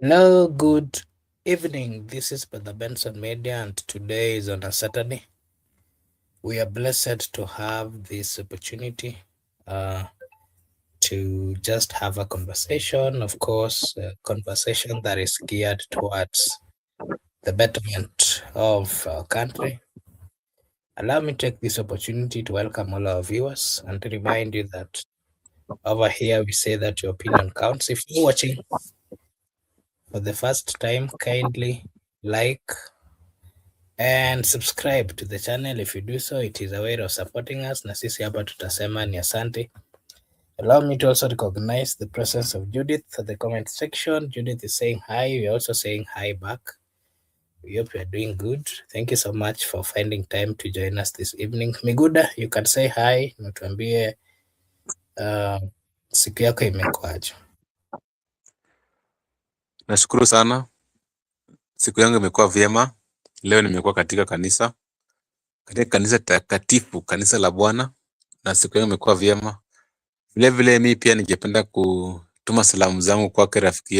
Hello, good evening. This is Brother Benson Media, and today is on a Saturday. We are blessed to have this opportunity uh, to just have a conversation, of course, a conversation that is geared towards the betterment of our country. Allow me to take this opportunity to welcome all our viewers and to remind you that over here we say that your opinion counts. If you're watching for the first time, kindly like and subscribe to the channel. If you do so, it is a way of supporting us, na sisi hapa tutasema ni asante. Allow me to also recognize the presence of Judith at the comment section. Judith is saying hi. We're also saying hi back. We hope you are doing good. Thank you so much for finding time to join us this evening. Miguda, you can say hi na tuambie siku yako imekuaje. Nashukuru sana. Siku yangu imekuwa vyema. Leo nimekuwa katika kanisa takatifu, kanisa la Bwana, na siku yangu imekuwa vyema. Vile vile mimi pia ningependa kutuma salamu zangu kwake rafiki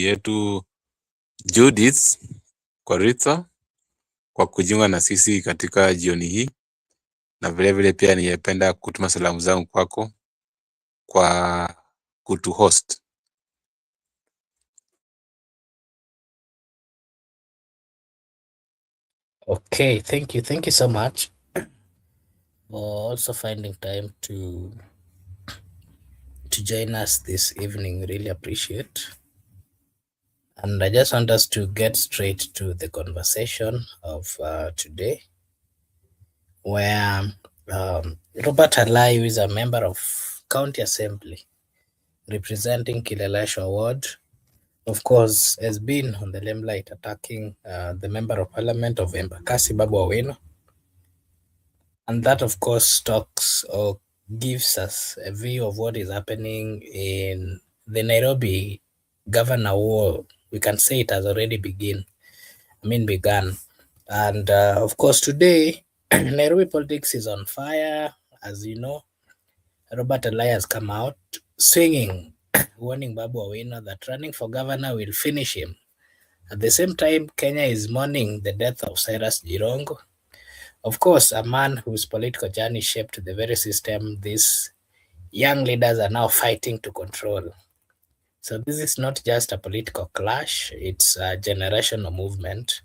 yetu Judith kwa Ritha kwa kujiunga na sisi katika jioni hii, na vile vile pia ningependa kutuma salamu zangu kwako kwa kutu host. Okay, thank you so much for also finding time to join us this evening. Really appreciate. And I just want us to get straight to the conversation of today, where Robert Alai, who is a member of County Assembly representing Kileleshwa Ward, of course, has been on the limelight attacking the Member of Parliament of Embakasi, Babu. And that, of course, talks or gives us a view of what is happening in the Nairobi governor war. We can say it has already begun. And of course, today, Nairobi politics is on fire. As you know, Robert Alai has come out singing, warning Babu Owino that running for governor will finish him. At the same time, Kenya is mourning the death of Cyrus Jirongo. Of course, a man whose political journey shaped the very system these young leaders are now fighting to control. So this is not just a political clash, it's a generational movement.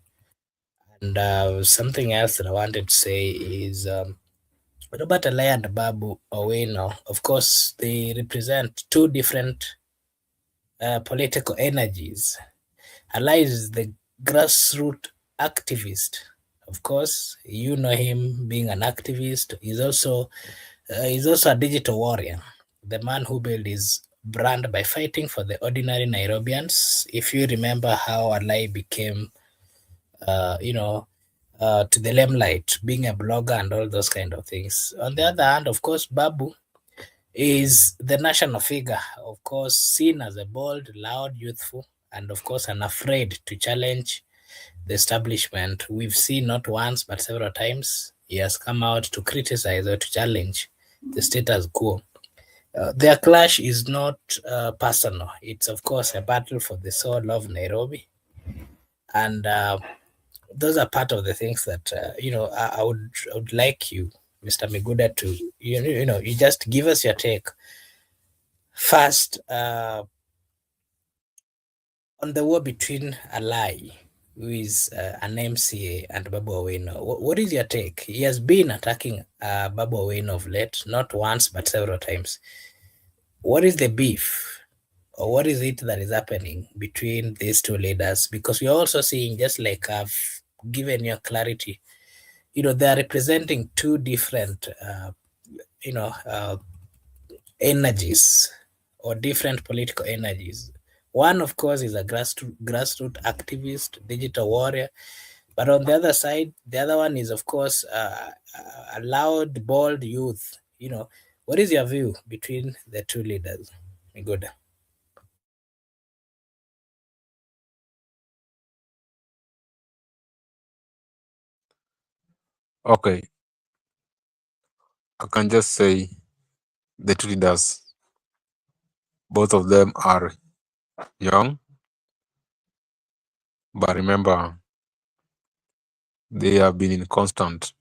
And something else that I wanted to say is Robert Alai and Babu Owino, of course, they represent two different political energies. Alai is the grassroots activist. Of course, you know him being an activist. He's also a digital warrior, the man who built his brand by fighting for the ordinary Nairobians. If you remember how Alai became, to the limelight, being a blogger and all those kind of things. On the other hand, of course, Babu is the national figure, of course, seen as a bold, loud, youthful, and of course, unafraid to challenge the establishment. We've seen not once but several times he has come out to criticize or to challenge the status quo. Their clash is not personal. It's, of course, a battle for the soul of Nairobi. And those are part of the things that, I would like you, Mr. Miguda, to, you just give us your take. First, on the war between Alai, who is an MCA, and Babu Owino. What is your take? He has been attacking Babu Owino of late, not once but several times. What is the beef, or what is it that is happening between these two leaders? Because we're also seeing, just like I've given you clarity, they are representing two different, energies or different political energies. One, of course, is a grassroots activist, digital warrior. But on the other side, the other one is, of course, a loud, bold youth. What is your view between the two leaders? Good. Okay, I can just say the two leaders, both of them are young, But remember, they have been in constant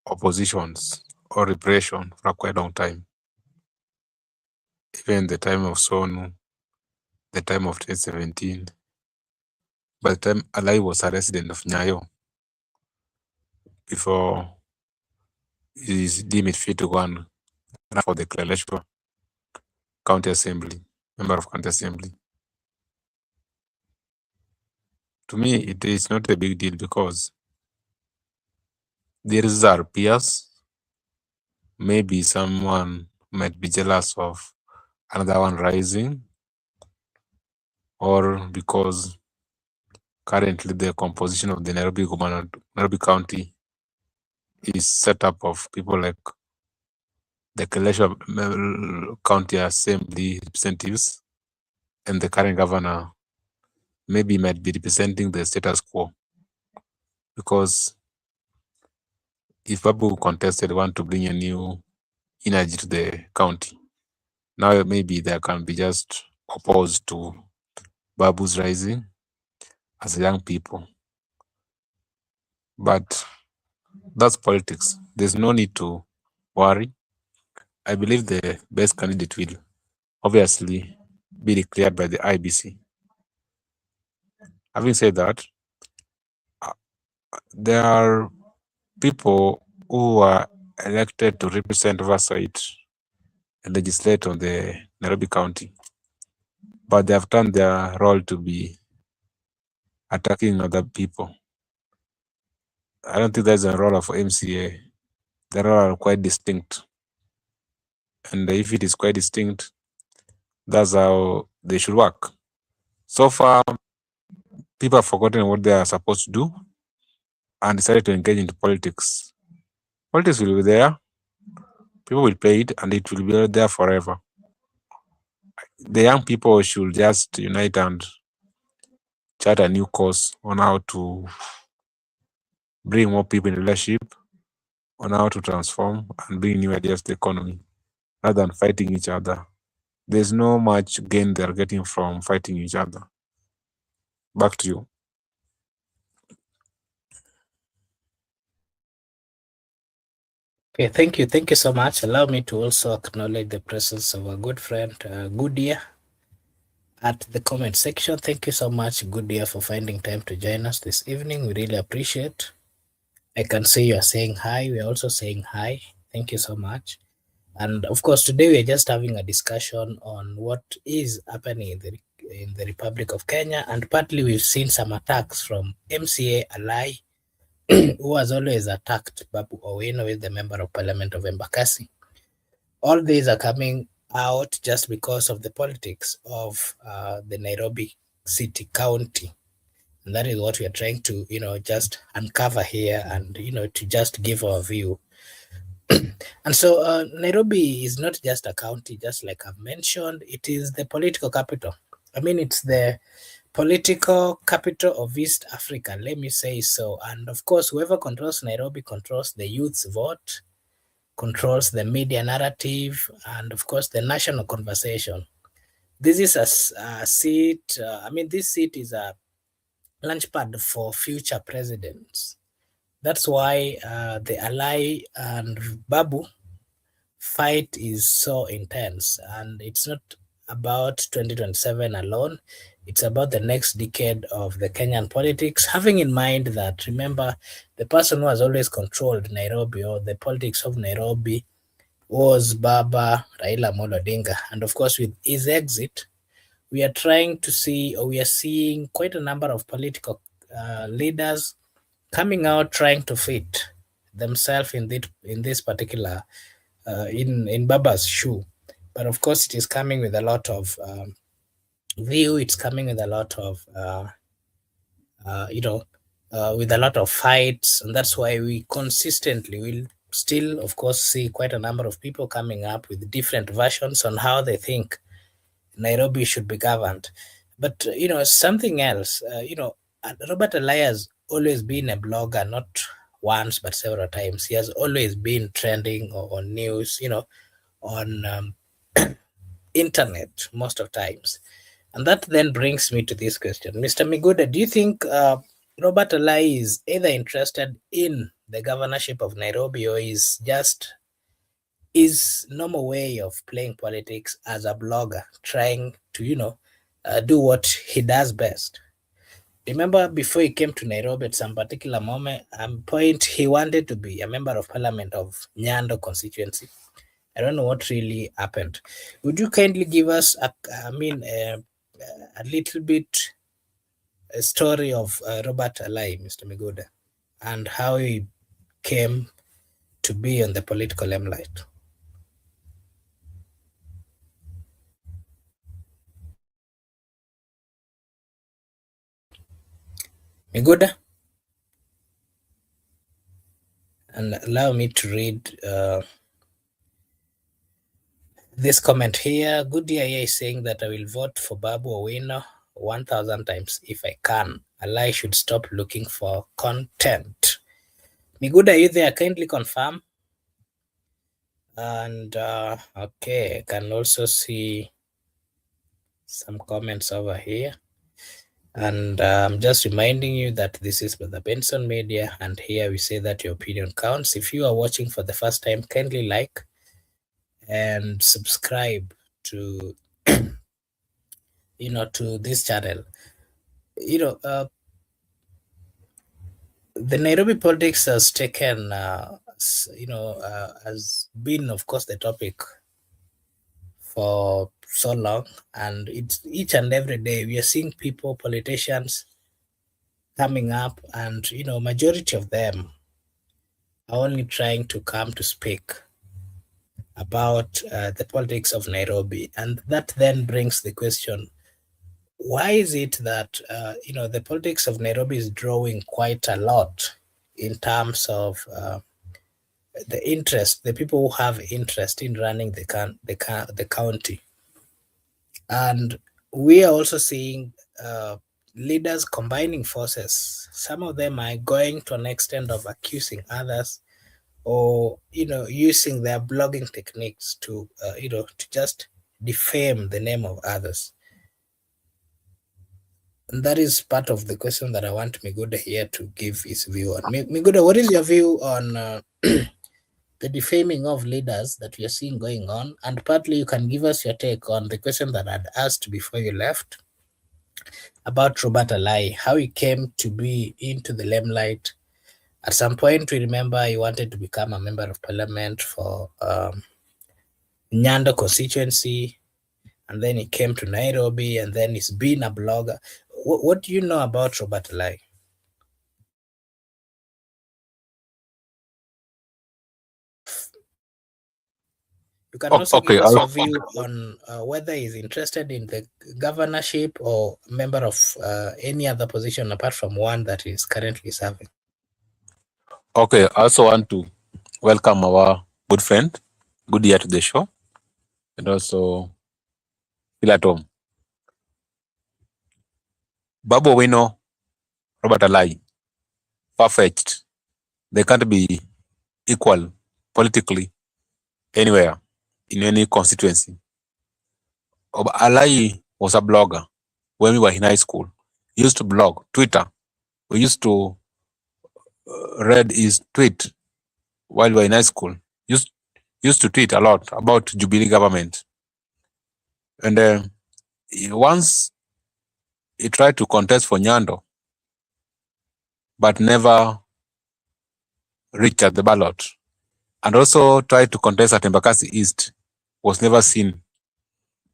oppositions or repression for a quite long time. Even the time of Sonu, the time of 2017, by the time Alai was a resident of Nyayo, before he is deemed it fit to go and run for the Kileleshwa County Assembly, member of County Assembly. To me, it is not a big deal because these are peers. Maybe someone might be jealous of another one rising, or because currently the composition of the Nairobi County is set up of people like the Kileleshwa County Assembly representatives and the current governor maybe might be representing the status quo. Because if Babu contested want to bring a new energy to the county, now maybe there can be just opposed to Babu's rising as young people. But that's politics. There's no need to worry. I believe the best candidate will obviously be declared by the IBC. Having said that, there are people who are elected to represent oversight and legislate on the Nairobi County, but they have turned their role to be attacking other people. I don't think that's a role of MCA. The role are quite distinct. And if it is quite distinct, that's how they should work. So far, people have forgotten what they are supposed to do and decided to engage into politics. Politics will be there, people will play it, and it will be there forever. The young people should just unite and chart a new course on how to bring more people in leadership, on how to transform and bring new ideas to the economy, rather than fighting each other. There's no much gain they're getting from fighting each other. Back to you. Okay, thank you. Thank you so much. Allow me to also acknowledge the presence of a good friend, Goodia, at the comment section. Thank you so much, Goodia, for finding time to join us this evening. We really appreciate. I can see you are saying hi. We are also saying hi. Thank you so much. And of course, today we are just having a discussion on what is happening in the Republic of Kenya, and partly we've seen some attacks from MCA Alai, who has always attacked Babu Owino, who is the member of Parliament of Embakasi. All these are coming out just because of the politics of the Nairobi City County. And that is what we are trying to, just uncover here and, to just give our view. And so Nairobi is not just a county, just like I've mentioned, it is the political capital. I mean, it's the political capital of East Africa, let me say so. And of course, whoever controls Nairobi controls the youth's vote, controls the media narrative, and of course, the national conversation. This is a seat, this seat is a launchpad for future presidents. That's why the Alai and Babu fight is so intense, and it's not about 2027 alone. It's about the next decade of the Kenyan politics, having in mind that, remember, the person who has always controlled Nairobi or the politics of Nairobi was Baba Raila Amolo Odinga. And of course, with his exit, we are trying to see, or we are seeing quite a number of political leaders coming out trying to fit themselves in this particular in Baba's shoe. But of course, it is coming with a lot of view. It's coming with a lot of with a lot of fights, and that's why we consistently will still, of course, see quite a number of people coming up with different versions on how they think Nairobi should be governed. But something else. Robert Alai has always been a blogger, not once but several times. He has always been trending on news, on internet most of times. And that then brings me to this question. Mr. Miguda, do you think Robert Alai is either interested in the governorship of Nairobi or is just his normal way of playing politics as a blogger, trying to, do what he does best? Remember, before he came to Nairobi at some particular point, he wanted to be a member of parliament of Nyando constituency. I don't know what really happened. Would you kindly give us, a little bit a story of Robert Alai, Mr. Miguda, and how he came to be on the political limelight? Miguda, and allow me to read this comment here. Good DIA is saying that I will vote for Babu Owino 1,000 times if I can. Alai should stop looking for content. Miguda, are you there? Kindly confirm. And okay, I can also see some comments over here. And I'm just reminding you that this is the Benson Media, and here we say that your opinion counts. If you are watching for the first time, kindly like and subscribe to to this channel. The Nairobi politics has taken has been, of course, the topic for so long, and it's each and every day we are seeing politicians coming up, and majority of them are only trying to come to speak about the politics of Nairobi. And that then brings the question, why is it that the politics of Nairobi is drawing quite a lot in terms of the people who have interest in running the county? And we are also seeing leaders combining forces. Some of them are going to an extent of accusing others, or using their blogging techniques to to just defame the name of others. And that is part of the question that I want Miguda here to give his view on. Miguda, what is your view on the defaming of leaders that we are seeing going on? And partly you can give us your take on the question that I'd asked before you left about Robert Alai, how he came to be into the limelight. At some point, we remember he wanted to become a member of parliament for Nyando constituency, and then he came to Nairobi, and then he's been a blogger. What do you know about Robert Alai? You can also give us your view on whether he's interested in the governorship or member of any other position apart from one that he's currently serving. Okay, I also want to welcome our good friend. Good year to the show. And also feel at home. Babu Owino, Robert Alai, far-fetched. They can't be equal politically anywhere in any constituency. Alai was a blogger when we were in high school. He used to blog, Twitter. We used to read his tweet while we were in high school. Used to tweet a lot about Jubilee government. And once he tried to contest for Nyando, but never reached at the ballot. And also tried to contest at Embakasi East, was never seen.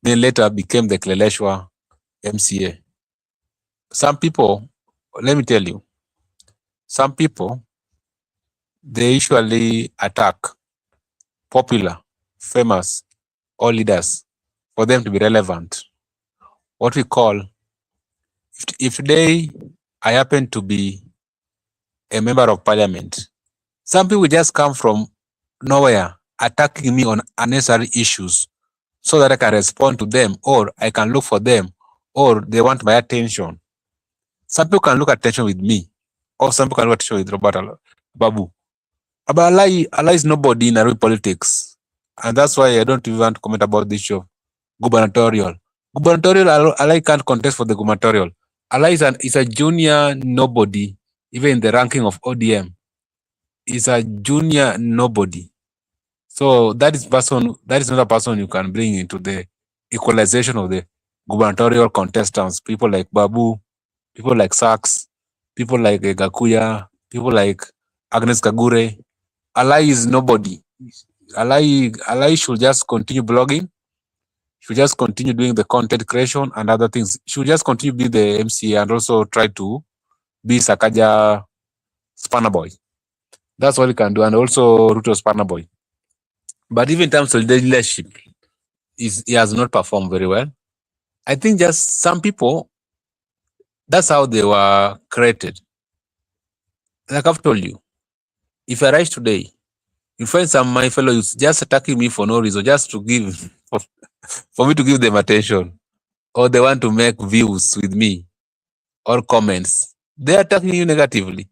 Then later became the Kleleshwa MCA. Some people, let me tell you, some people, they usually attack popular, famous, or leaders for them to be relevant. What we call, if today I happen to be a member of parliament, some people just come from nowhere attacking me on unnecessary issues so that I can respond to them, or I can look for them, or they want my attention. Some people can look at attention with me, or some people can look at attention with Robert Babu. But Alai is nobody in Nairobi politics. And that's why I don't even want to comment about this issue of gubernatorial. Gubernatorial, Alai can't contest for the gubernatorial. Alai is a junior nobody, even in the ranking of ODM. Is a junior nobody. So that is not a person you can bring into the equalization of the gubernatorial contestants. People like Babu, people like Sachs, people like Gakuya, people like Agnes Kagure. Alai is nobody. Alai should just continue blogging. Should just continue doing the content creation and other things. Should just continue be the MC and also try to be Sakaja Spanner Boy. That's what he can do, and also Ruto Spanner Boy. But even in terms of leadership, he has not performed very well. I think just some people, that's how they were created. Like I've told you, if I rise today, you find some my fellows just attacking me for no reason, just to give for me to give them attention, or they want to make views with me or comments. They're attacking you negatively.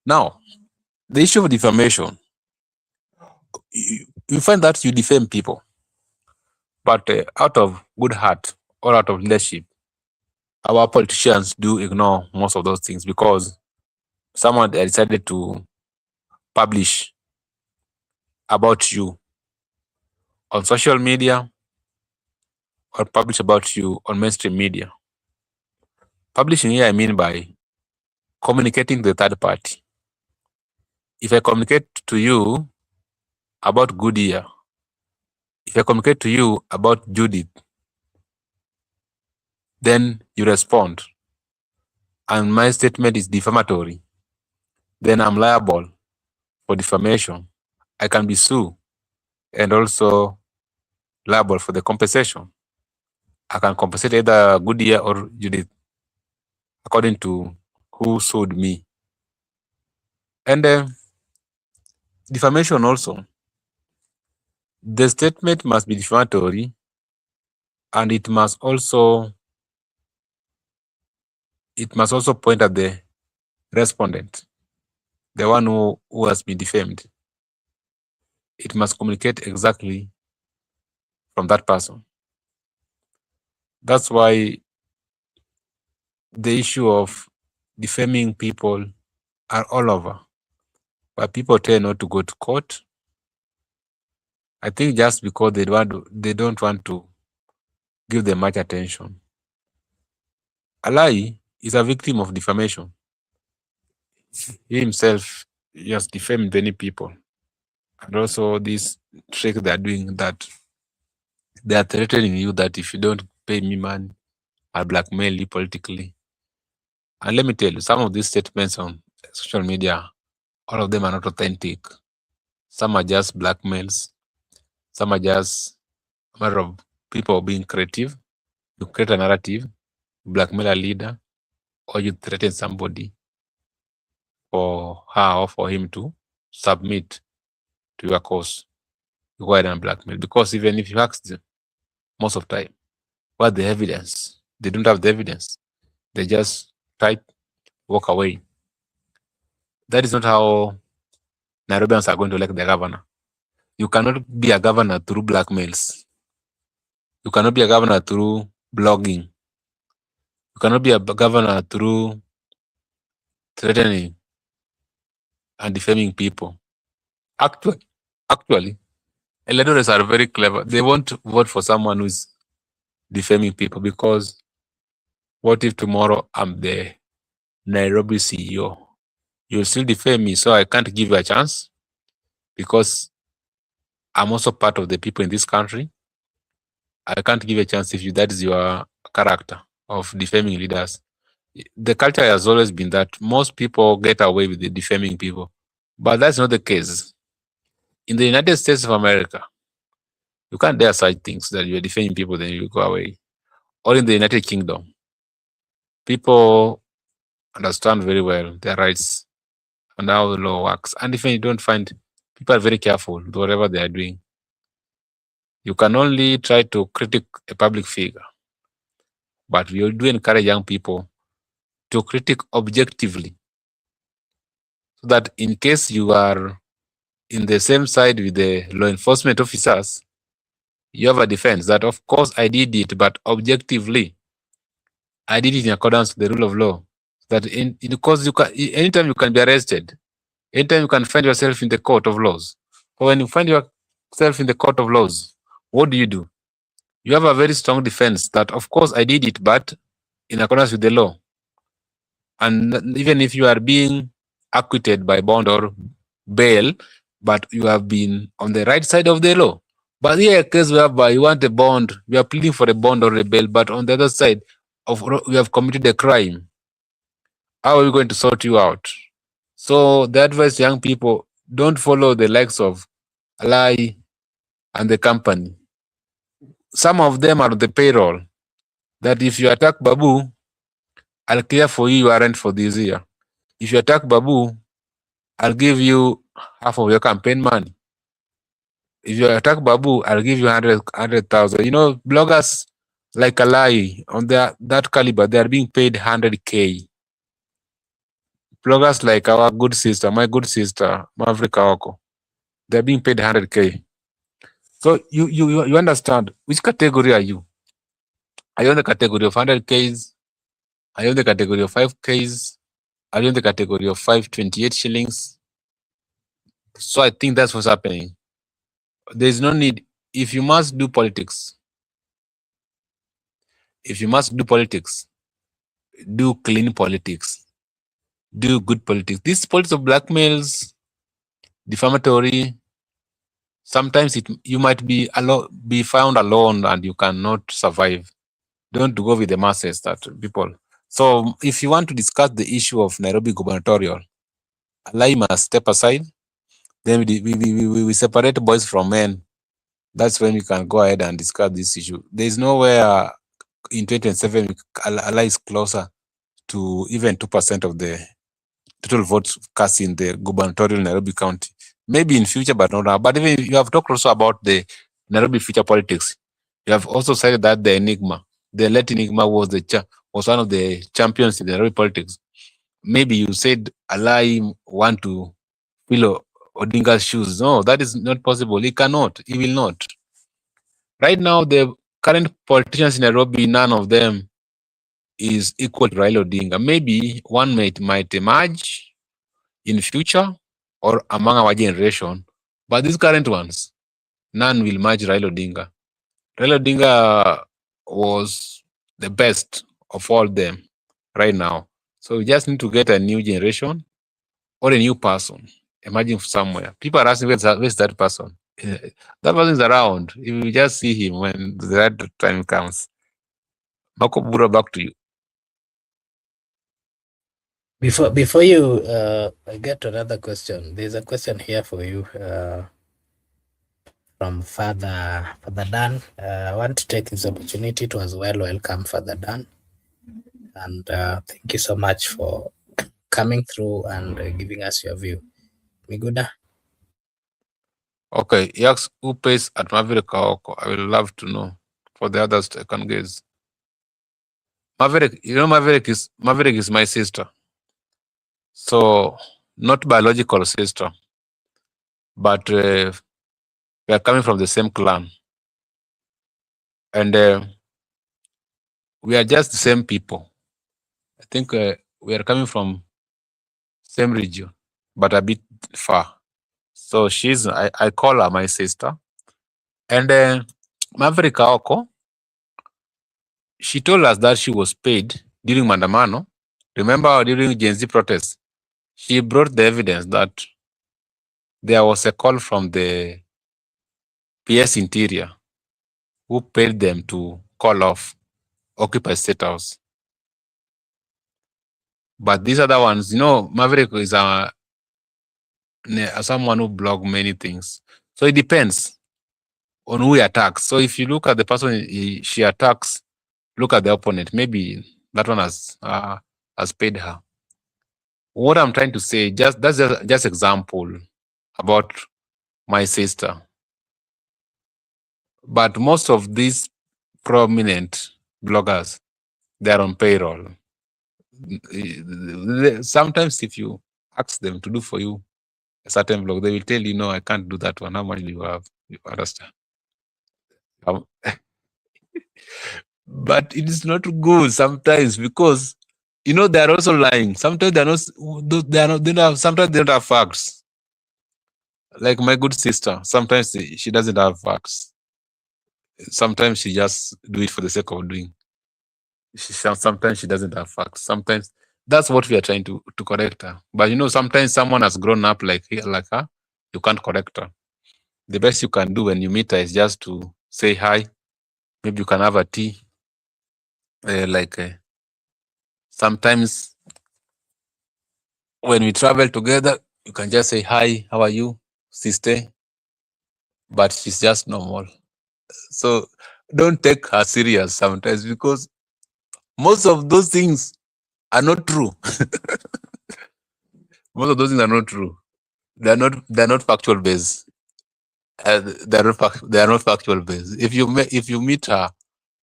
Now, the issue of defamation, you find that you defame people, but out of good heart or out of leadership, our politicians do ignore most of those things because someone decided to publish about you on social media or publish about you on mainstream media. Publishing here, I mean by communicating to the third party. If I communicate to you about Goodyear, if I communicate to you about Judith, then you respond, and my statement is defamatory, then I'm liable for defamation. I can be sued and also liable for the compensation. I can compensate either Goodyear or Judith according to who sued me. And defamation also. The statement must be defamatory, and it must also point at the respondent, the one who has been defamed. It must communicate exactly from that person. That's why the issue of defaming people are all over, but people tend not to go to court. I think just because they don't want to give them much attention. Alai is a victim of defamation. He himself has defamed many people. And also this trick they are doing, that they are threatening you that if you don't pay me money, I'll blackmail you politically. And let me tell you, some of these statements on social media, all of them are not authentic. Some are just blackmails. Some are just a matter of people being creative. You create a narrative, you blackmail a leader, or you threaten somebody for her or for him to submit to your cause. You go ahead and blackmail. Because even if you ask them, most of the time, what's the evidence? They don't have the evidence. They just try to walk away. That is not how Nairobians are going to elect the governor. You cannot be a governor through blackmails. You cannot be a governor through blogging. You cannot be a governor through threatening and defaming people. Actually, electors are very clever. They won't vote for someone who's defaming people, because what if tomorrow I'm the Nairobi CEO? You'll still defame me, so I can't give you a chance because I'm also part of the people in this country. I can't give a chance if that is your character of defaming leaders. The culture has always been that most people get away with the defaming people, but that's not the case. In the United States of America, you can't dare such things that you're defaming people, then you go away. Or in the United Kingdom, people understand very well their rights and how the law works. And even you don't find, people are very careful with whatever they are doing. You can only try to critique a public figure, but we do encourage young people to critique objectively, so that in case you are in the same side with the law enforcement officers, you have a defense that, of course, I did it, but objectively, I did it in accordance with the rule of law. That because you can, anytime you can be arrested, anytime you can find yourself in the court of laws. But when you find yourself in the court of laws, what do? You have a very strong defense that, of course, I did it, but in accordance with the law. And even if you are being acquitted by bond or bail, but you have been on the right side of the law. But here, a case whereby you want a bond, you are pleading for a bond or a bail, but on the other side of you have committed a crime. How are we going to sort you out? So the advice to young people, don't follow the likes of Alai and the company. Some of them are on the payroll. That if you attack Babu, I'll clear for you your rent for this year. If you attack Babu, I'll give you half of your campaign money. If you attack Babu, I'll give you 100,000. You know, bloggers like Alai on that caliber, they are being paid 100K. Bloggers like our good sister, my good sister, Maverick Awako, they're being paid 100K. So you understand which category are you? Are you in the category of 100Ks? Are you in the category of 5Ks? Are you in the category of 528 shillings? So I think that's what's happening. There's no need. If you must do politics, do clean politics, do good politics. This politics of blackmails, defamatory, sometimes you might be found alone and you cannot survive. Don't go with the masses, that people. So if you want to discuss the issue of Nairobi gubernatorial, Alai must step aside. Then we separate boys from men. That's when we can go ahead and discuss this issue. There is nowhere in 2027 Alai is closer to even 2% of the total votes cast in the gubernatorial Nairobi County. Maybe in future, but not now. But even you have talked also about the Nairobi future politics. You have also said that the late Enigma was one of the champions in the Nairobi politics. Maybe you said Alai want to fill Odinga's shoes. No, that is not possible. He cannot. He will not. Right now, the current politicians in Nairobi, none of them is equal to Raila Odinga. Maybe one might emerge in future or among our generation, but these current ones, none will match Raila Odinga. Raila Odinga was the best of all them right now. So we just need to get a new generation or a new person emerging from somewhere. People are asking, where's that person? That person is around. You will just see him when the right time comes. Mako Bura, back to you. Before you get to another question, there's a question here for you from Father Dan. I want to take this opportunity to as well welcome Father Dan, and thank you so much for coming through and giving us your view. Miguda. Okay, he asks who pays at Maverick Kaoko. I will love to know. For the others, I can guess. Maverick, you know, Maverick is my sister. So, not biological sister, but we are coming from the same clan. And we are just the same people. I think we are coming from same region, but a bit far. So I call her my sister. And Maverick Kaoko, she told us that she was paid during Mandamano. Remember during Gen Z protests? She brought the evidence that there was a call from the PS Interior who paid them to call off Occupy State House. But these other ones, you know, Maverick is someone who blogs many things. So it depends on who he attacks. So if you look at the person she attacks, look at the opponent. Maybe that one has paid her. What I'm trying to say, that's just example about my sister. But most of these prominent bloggers, they are on payroll. Sometimes if you ask them to do for you a certain blog, they will tell you, no, I can't do that one. How much do you have? You understand? But it is not good sometimes because they are also lying. Sometimes they are not. They are not. They don't have, sometimes they don't have facts. Like my good sister, sometimes she doesn't have facts. Sometimes she just do it for the sake of doing. Sometimes she doesn't have facts. Sometimes that's what we are trying to correct her. But sometimes someone has grown up like her, you can't correct her. The best you can do when you meet her is just to say hi. Maybe you can have a tea. Sometimes when we travel together, you can just say hi, how are you, sister? But she's just normal. So don't take her serious sometimes because most of those things are not true. Most of those things are not true. They're not factual based. They are not factual based. If you meet her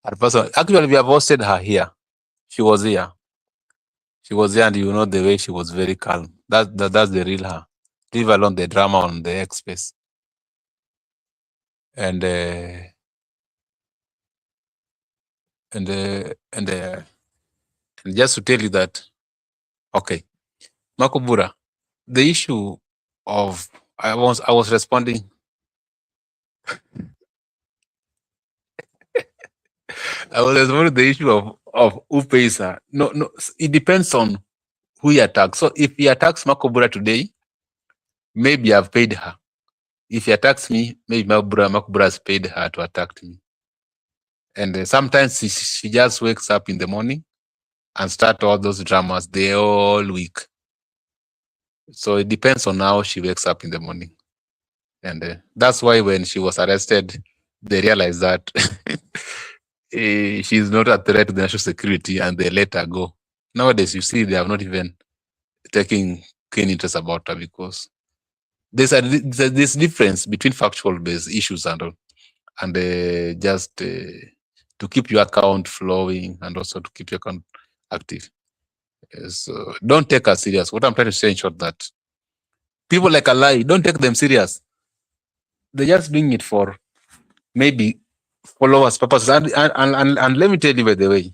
at person, actually we have hosted her here. She was here. She was here, and the way she was very calm. That's the real her. Leave alone the drama on the X space. And just to tell you that, okay, Makobura, the issue of I was responding. I was responding to the issue of who pays her. No, it depends on who he attacks. So if he attacks Makobura today, maybe I've paid her. If he attacks me, maybe Makobura has paid her to attack me. And sometimes she just wakes up in the morning and start all those dramas the whole week. So it depends on how she wakes up in the morning. And that's why when she was arrested, they realized that she's not a threat to the national security, and they let her go. Nowadays, you see, they have not even taking keen interest about her because there's this difference between factual-based issues and just to keep your account flowing and also to keep your account active. So don't take her serious. What I'm trying to say in short that people like Alai, don't take them serious. They're just doing it for maybe followers purposes. And let me tell you, by the way,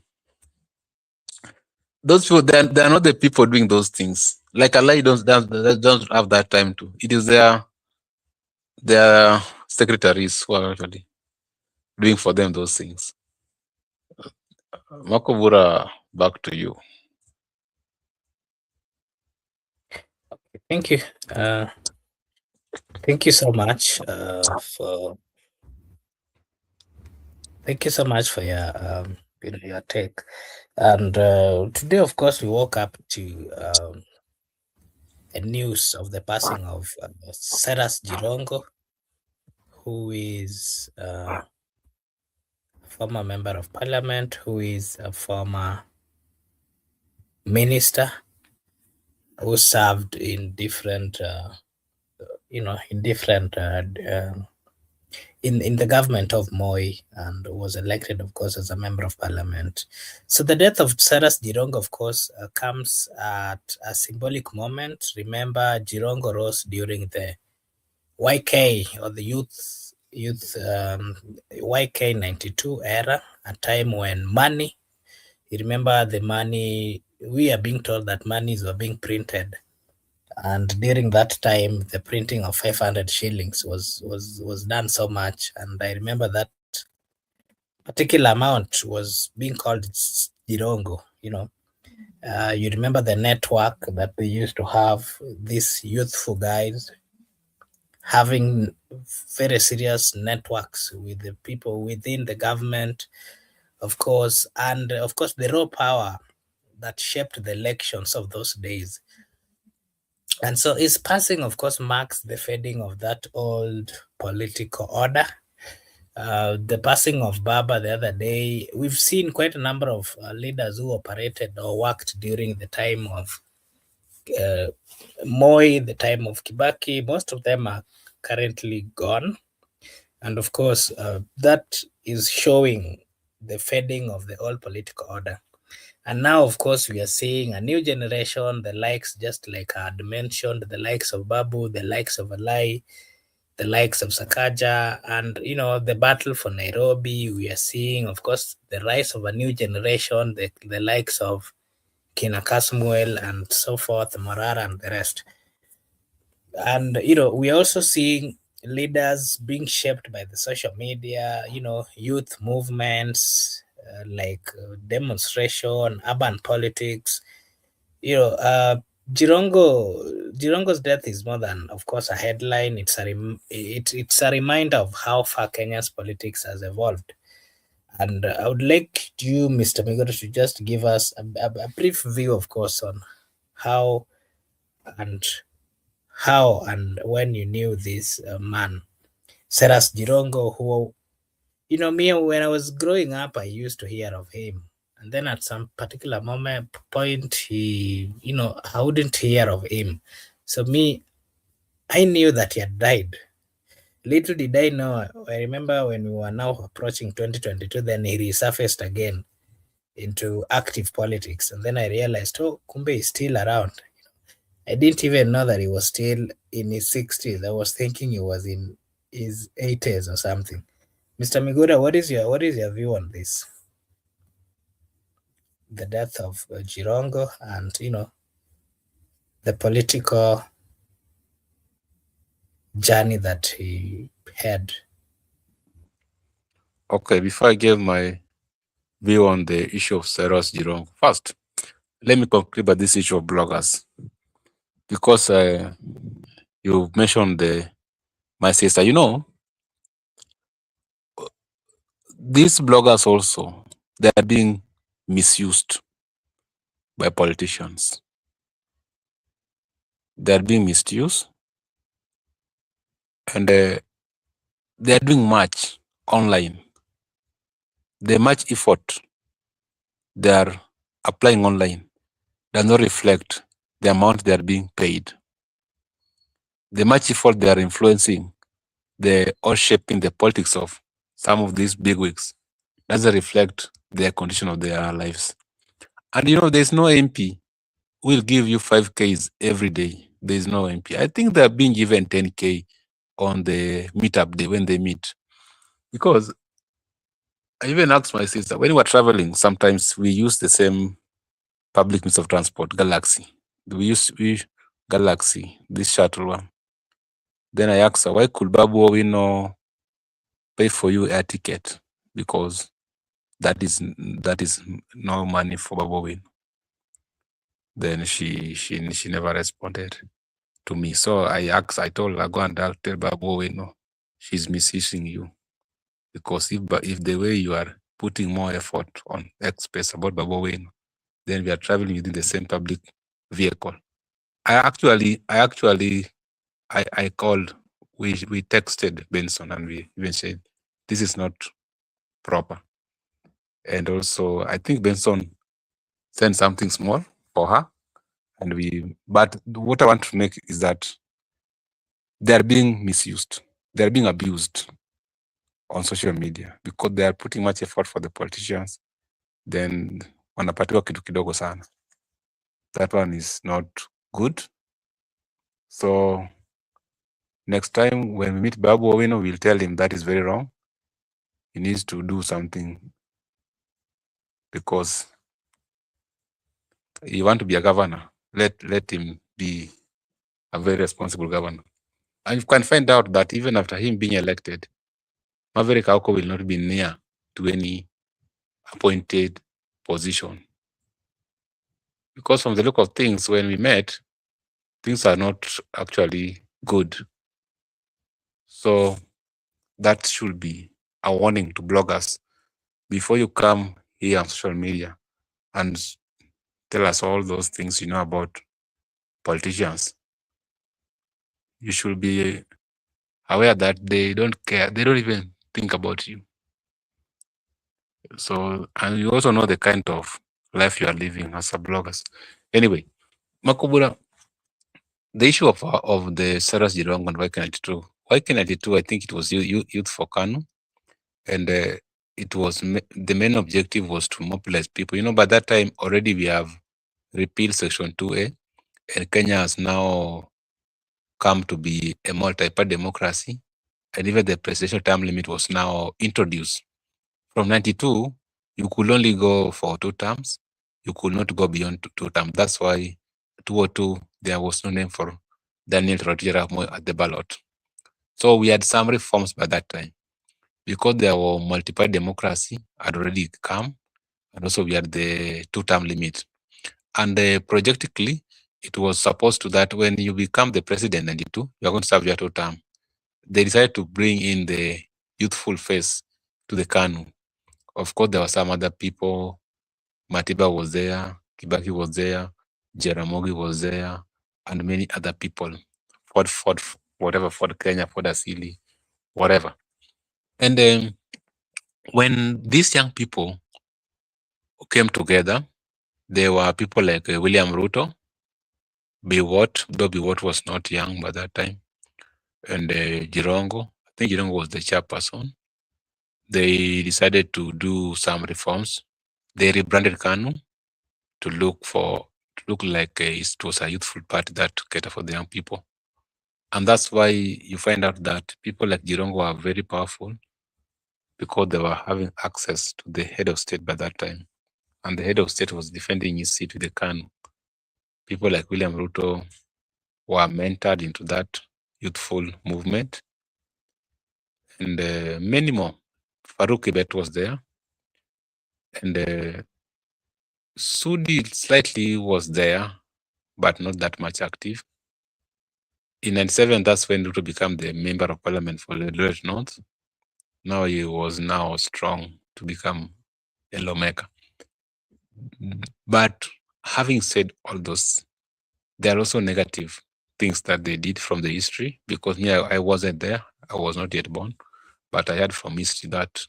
those people, they're not the people doing those things. Like Alai don't have that time to. It is their secretaries who are actually doing for them those things. Makobura, back to you. Thank you. Thank you so much for your your take. And today, of course, we woke up to a news of the passing of Cyrus Jirongo, who is a former member of parliament, who is a former minister, who served in different, in different in the government of Moi, and was elected, of course, as a member of parliament. So the death of Cyrus Jirongo, of course, comes at a symbolic moment. Remember, Jirongo rose during the YK, or the youth YK 92 era, a time when money, you remember the money, we are being told that monies were being printed, and during that time the printing of 500 shillings was done so much, and I remember that particular amount was being called Jirongo. You remember the network that they used to have, these youthful guys having very serious networks with the people within the government, of course, and of course the raw power that shaped the elections of those days. And so his passing, of course, marks the fading of that old political order. The passing of Baba the other day, we've seen quite a number of leaders who operated or worked during the time of Moi, the time of Kibaki. Most of them are currently gone. And of course, that is showing the fading of the old political order. And now, of course, we are seeing a new generation, the likes, just like I had mentioned, the likes of Babu, the likes of Alai, the likes of Sakaja, and the battle for Nairobi. We are seeing, of course, the rise of a new generation, the likes of Kina Kasmuel and so forth, Morara and the rest. And we're also seeing leaders being shaped by the social media, youth movements, like demonstration, urban politics. Jirongo's death is more than, of course, a headline. It's a reminder of how far Kenya's politics has evolved. And I would like you, Mr. Migoro, to just give us a brief view, of course, on how and and when you knew this man, Cyrus Jirongo, who, me, when I was growing up, I used to hear of him. And then at some particular point, I wouldn't hear of him. So me, I knew that he had died. Little did I know, I remember when we were now approaching 2022, then he resurfaced again into active politics. And then I realized, oh, Kumbe is still around. I didn't even know that he was still in his 60s. I was thinking he was in his 80s or something. Mr. Migura, what is your view on this? The death of Jirongo and the political journey that he had. Okay, before I give my view on the issue of Cyrus Jirongo, first, let me conclude about this issue of bloggers. Because you mentioned my sister, these bloggers also, they are being misused by politicians. They are being misused, and they are doing much online. The much effort they are applying online does not reflect the amount they are being paid. The much effort they are influencing, or shaping the politics of some of these bigwigs doesn't reflect their condition of their lives. And there's no MP who will give you 5Ks every day. There's no MP. I think they're being given 10K on the meetup day when they meet. Because I even asked my sister, when we were traveling, sometimes we use the same public means of transport, Galaxy. We use Galaxy, this shuttle one. Then I asked her, why could Babu pay for you air ticket? Because that is no money for Babu. Then she never responded to me. So I told her, go and tell Babu, she's misusing you. Because if the way you are putting more effort on express about Babu, then we are traveling within the same public vehicle. I called, we texted Benson, and we even said, this is not proper. And also, I think Benson sent something small for her. But what I want to make is that they are being misused. They are being abused on social media because they are putting much effort for the politicians. Then wanapatiwa kitu kidogo sana. That one is not good. So next time when we meet Babu Owino, we'll tell him that is very wrong. He needs to do something because he want to be a governor. Let him be a very responsible governor. And you can find out that even after him being elected, Maverick Auko will not be near to any appointed position. Because from the look of things, when we met, things are not actually good. So that should be a warning to bloggers before you come here on social media and tell us all those things you know about politicians. You should be aware that they don't care. They don't even think about you. So, and you also know the kind of life you are living as a bloggers. Anyway, Makubura, the issue of the Cyrus Jirongo and YK92. YK92, I think it was Youth for Kanu, and it was the main objective was to mobilize people. By that time already we have repealed Section 2A, and Kenya has now come to be a multi-party democracy, and even the presidential term limit was now introduced. From 92, you could only go for 2 terms. You could not go beyond 2 terms. That's why 202, there was no name for Daniel Toroitich arap Moi at the ballot. So we had some reforms by that time. Because there were multi-party democracy had already come, and also we had the 2-term limit. And projectically, it was supposed to that when you become the president 92, you are going to serve your 2 term. They decided to bring in the youthful face to the KANU. Of course, there were some other people. Matiba was there, Kibaki was there, Jaramogi was there, and many other people. Ford, whatever, Ford Kenya, Ford Asili, whatever. And when these young people came together, there were people like William Ruto, Biwott, though Biwott was not young by that time, and Jirongo. I think Jirongo was the chairperson. They decided to do some reforms. They rebranded KANU to look like it was a youthful party that catered for the young people. And that's why you find out that people like Jirongo are very powerful, because they were having access to the head of state by that time. And the head of state was defending his seat with the KANU. People like William Ruto were mentored into that youthful movement. And many more. Farouk Kibet was there. And Sudi slightly was there, but not that much active. In 97, that's when Ruto became the member of parliament for the Eldoret North. Now he was now strong to become a lawmaker. But having said all those, there are also negative things that they did from the history, because me, I wasn't there. I was not yet born. But I heard from history that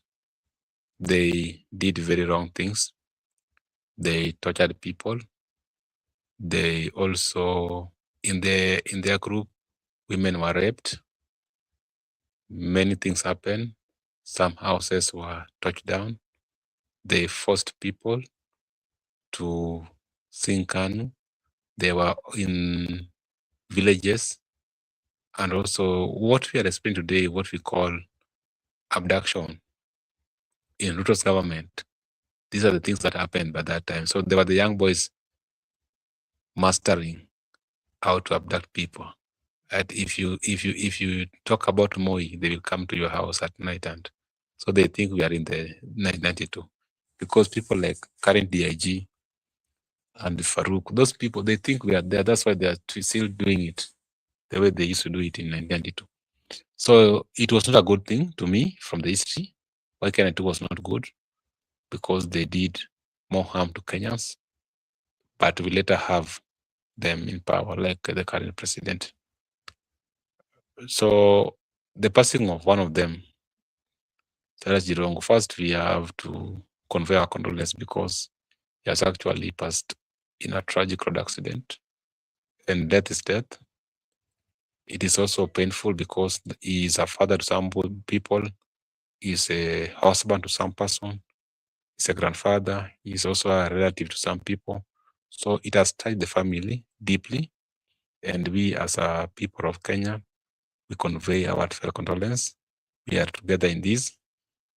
they did very wrong things. They tortured people. They also, in their group, women were raped. Many things happened. Some houses were torched down. They forced people to sing KANU. They were in villages. And also what we are explaining today, what we call abduction in Ruto's government. These are the things that happened by that time. So there were the young boys mastering how to abduct people. And if you talk about Moi, they will come to your house at night, and so they think we are in the 1992, because people like current DIG and Farouk, those people, they think we are there. That's why they are still doing it the way they used to do it in 1992. So it was not a good thing to me from the history. Why Kenya 2 was not good? Because they did more harm to Kenyans, but we later have them in power, like the current president. So the passing of one of them, Cyrus Jirongo, first we have to convey our condolences, because he has actually passed in a tragic road accident, and death is death. It is also painful because he is a father to some people, he is a husband to some person, he's a grandfather, he is also a relative to some people. So it has touched the family deeply, and we as a people of Kenya, we convey our heartfelt condolence. We are together in this,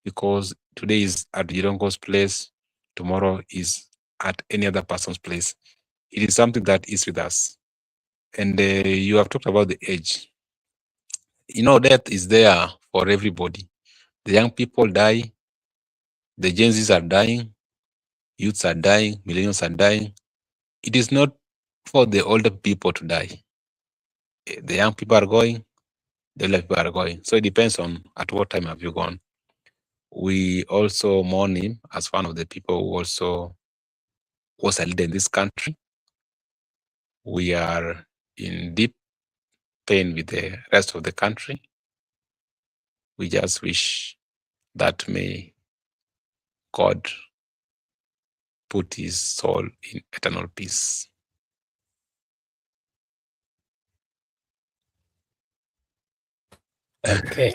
because today is at Jirongo's place, tomorrow is at any other person's place. It is something that is with us. And you have talked about the age. You know, death is there for everybody. The young people die, the Gen Zs are dying, youths are dying, millennials are dying. It is not for the older people to die. The young people are going, the older people are going. So it depends on at what time have you gone. We also mourn him as one of the people who also was a leader in this country. We are in deep pain with the rest of the country. We just wish that may God put his soul in eternal peace. Okay.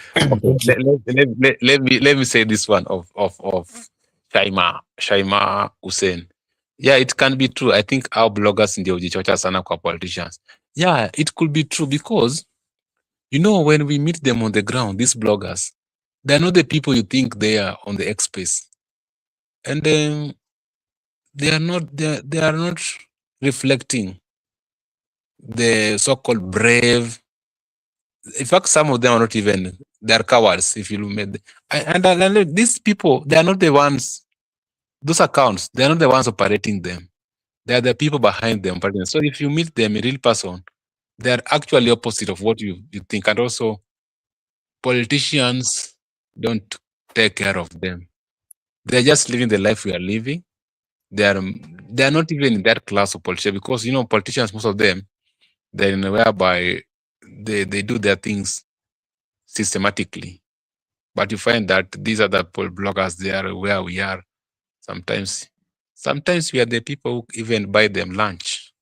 Let me say this one of Shaima Hussein. Yeah, it can be true. I think our bloggers in the Ojichocha sana kwa politicians. Yeah, it could be true, because You know, when we meet them on the ground, these bloggers, they're not the people you think they are on the X space. And they are not reflecting the so-called brave. In fact, some of them are not even, they are cowards. If you look at and these people, they are not the ones, those accounts, they are not the ones operating them. They are the people behind them. So if you meet them in real person, they are actually opposite of what you think. And also, politicians don't take care of them. They're just living the life we are living. They are not even in that class of politicians, because politicians, most of them, they're in a whereby they do their things systematically. But you find that these other bloggers, they are where we are. Sometimes we are the people who even buy them lunch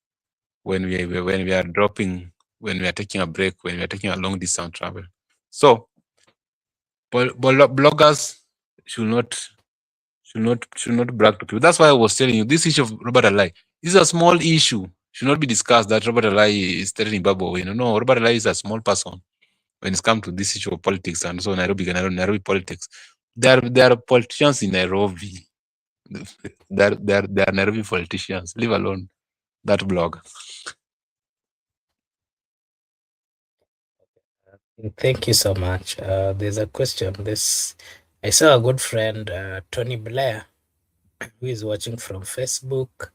when we are dropping, when we are taking a break, when we are taking a long distance travel. So bloggers should not brag to people. That's why I was telling you, this issue of Robert Alai is a small issue. Should not be discussed that Robert Alai is threatening Babu. No, Robert Alai is a small person when it's come to this issue of politics, and so Nairobi politics. There are politicians in Nairobi. There are Nairobi politicians. Leave alone that blog. Thank you so much. There's a question. I saw a good friend, Tony Blair, who is watching from Facebook.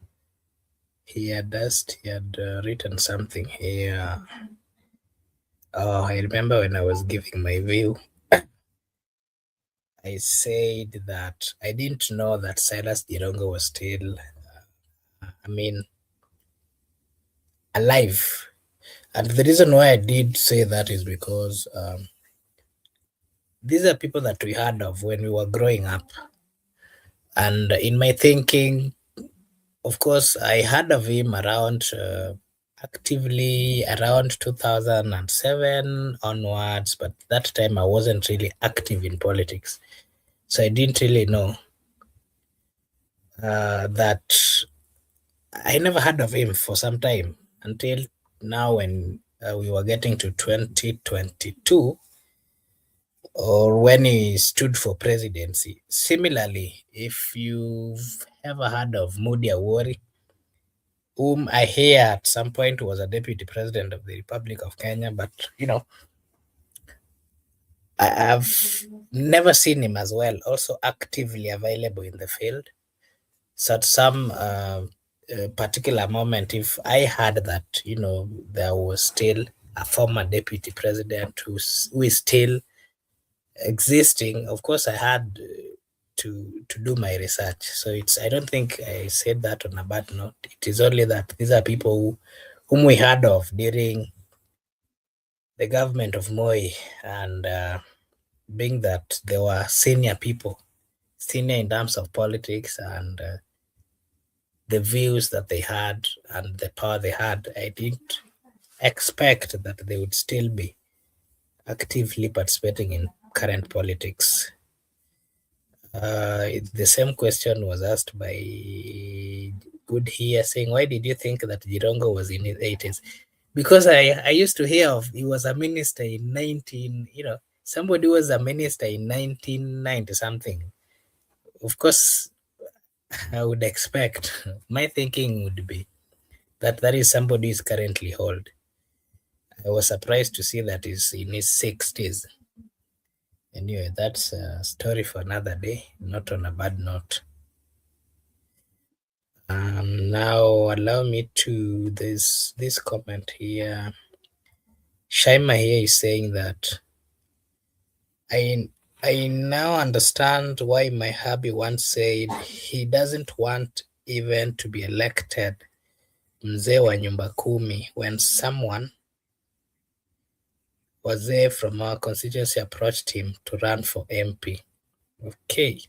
He had written something here. I remember when I was giving my view, I said that I didn't know that Cyrus Jirongo was still, alive. And the reason why I did say that is because these are people that we heard of when we were growing up. And in my thinking, of course, I heard of him around actively around 2007 onwards, but that time I wasn't really active in politics. So I didn't really know that. I never heard of him for some time until now when we were getting to 2022, or when he stood for presidency. Similarly, if you've ever heard of Moody Awori, whom I hear at some point was a deputy president of the Republic of Kenya, but I've never seen him as well, also actively available in the field. So at some particular moment, if I heard that, there was still a former deputy president who is still existing, of course, I had to do my research. So I don't think I said that on a bad note. It is only that these are people whom we heard of during the government of Moi, and being that they were senior people, senior in terms of politics and the views that they had and the power they had, I didn't expect that they would still be actively participating in current politics. The same question was asked by Good here, saying, why did you think that Jirongo was in his 80s? Because I used to hear of he was a minister in somebody was a minister in 1990 something. Of course, I would expect, my thinking would be that is somebody who is currently old. I was surprised to see that he's in his 60s. Anyway, that's a story for another day, not on a bad note. Now allow me to this comment here. Shaima here is saying that I now understand why my hubby once said he doesn't want even to be elected mzee wa nyumba kumi when someone was there from our constituency approached him to run for MP. Okay.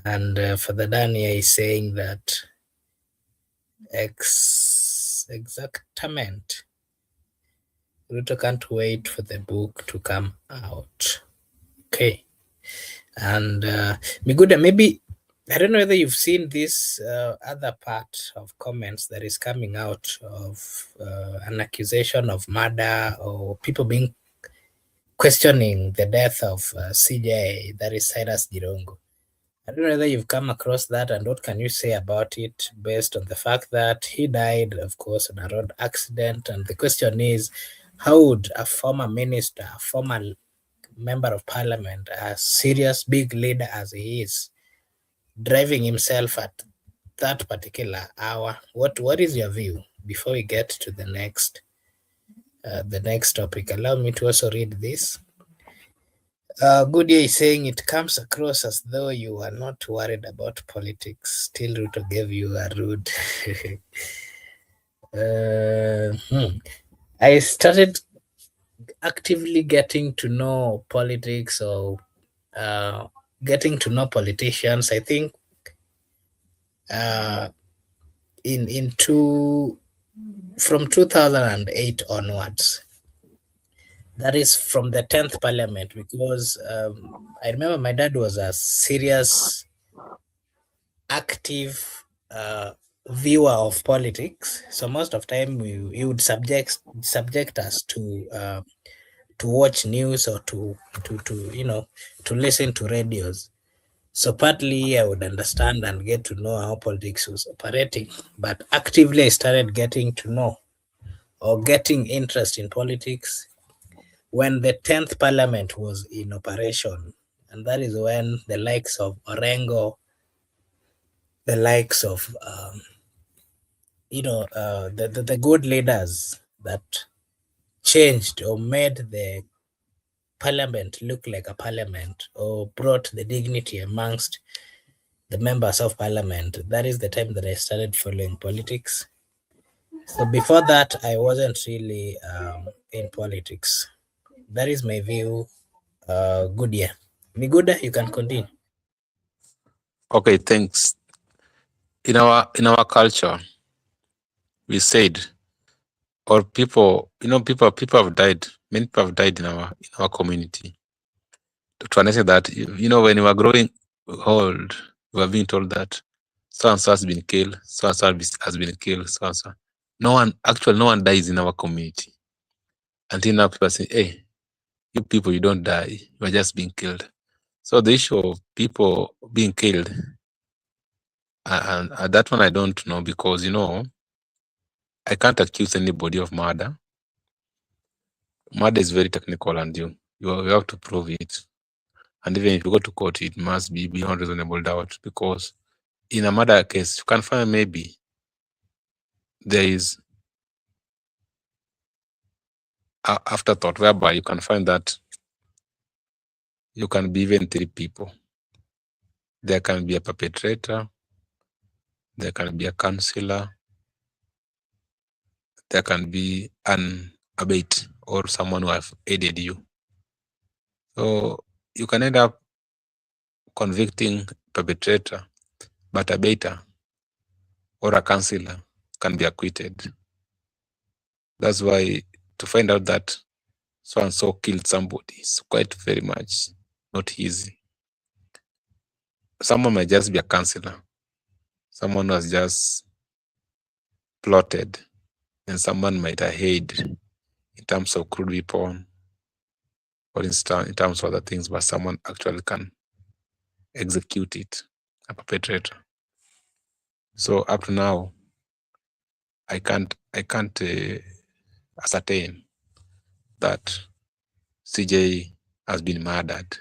And Father Dania is saying that exactament. Ruto can't wait for the book to come out. Okay. And Miguda, maybe I don't know whether you've seen this other part of comments that is coming out of an accusation of murder or people being questioning the death of CJ, that is Cyrus Jirongo. I don't know whether you've come across that, and what can you say about it based on the fact that he died, of course, in a road accident. And the question is, how would a former minister, a former member of parliament, a serious big leader as he is, driving himself at that particular hour? What is your view before we get to the next topic? Allow me to also read this. Goodyear is saying it comes across as though you are not worried about politics. Still, Ruto gave you a rude. I started actively getting to know politics or getting to know politicians. I think uh, in two from 2008 onwards. That is from the 10th parliament, because I remember my dad was a serious, active viewer of politics. So most of time he would subject us to watch news or to listen to radios. So partly I would understand and get to know how politics was operating, but actively I started getting to know or getting interest in politics when the 10th parliament was in operation. And that is when the likes of Orengo, the likes of, the good leaders that changed or made the parliament look like a parliament or brought the dignity amongst the members of parliament. That is the time that I started following politics. So before that, I wasn't really in politics. That is my view. Good year. Miguda, you can continue. Okay, thanks. In our culture, we said, or people, people have died. Many people have died in our community. To understand that, when you are growing old, you are being told that so and so has been killed, so and so has been killed, so and so. No one dies in our community. Until now, people say, hey, you people, you don't die, you are just being killed. So the issue of people being killed, and that one I don't know, because I can't accuse anybody of murder. Murder is very technical, and you have to prove it. And even if you go to court, it must be beyond reasonable doubt, because in a murder case, you can find maybe there is a afterthought, whereby you can find that you can be even 3 people. There can be a perpetrator, there can be a counselor, there can be an abate or someone who have aided you. So you can end up convicting perpetrator, but a abater or a counselor can be acquitted. That's why to find out that so and so killed somebody is quite very much not easy. Someone might just be a counselor, someone was just plotted, and someone might have aid in terms of crude weapon or in terms of other things, but someone actually can execute it, a perpetrator. So up to now, I can't ascertain that CJ has been murdered.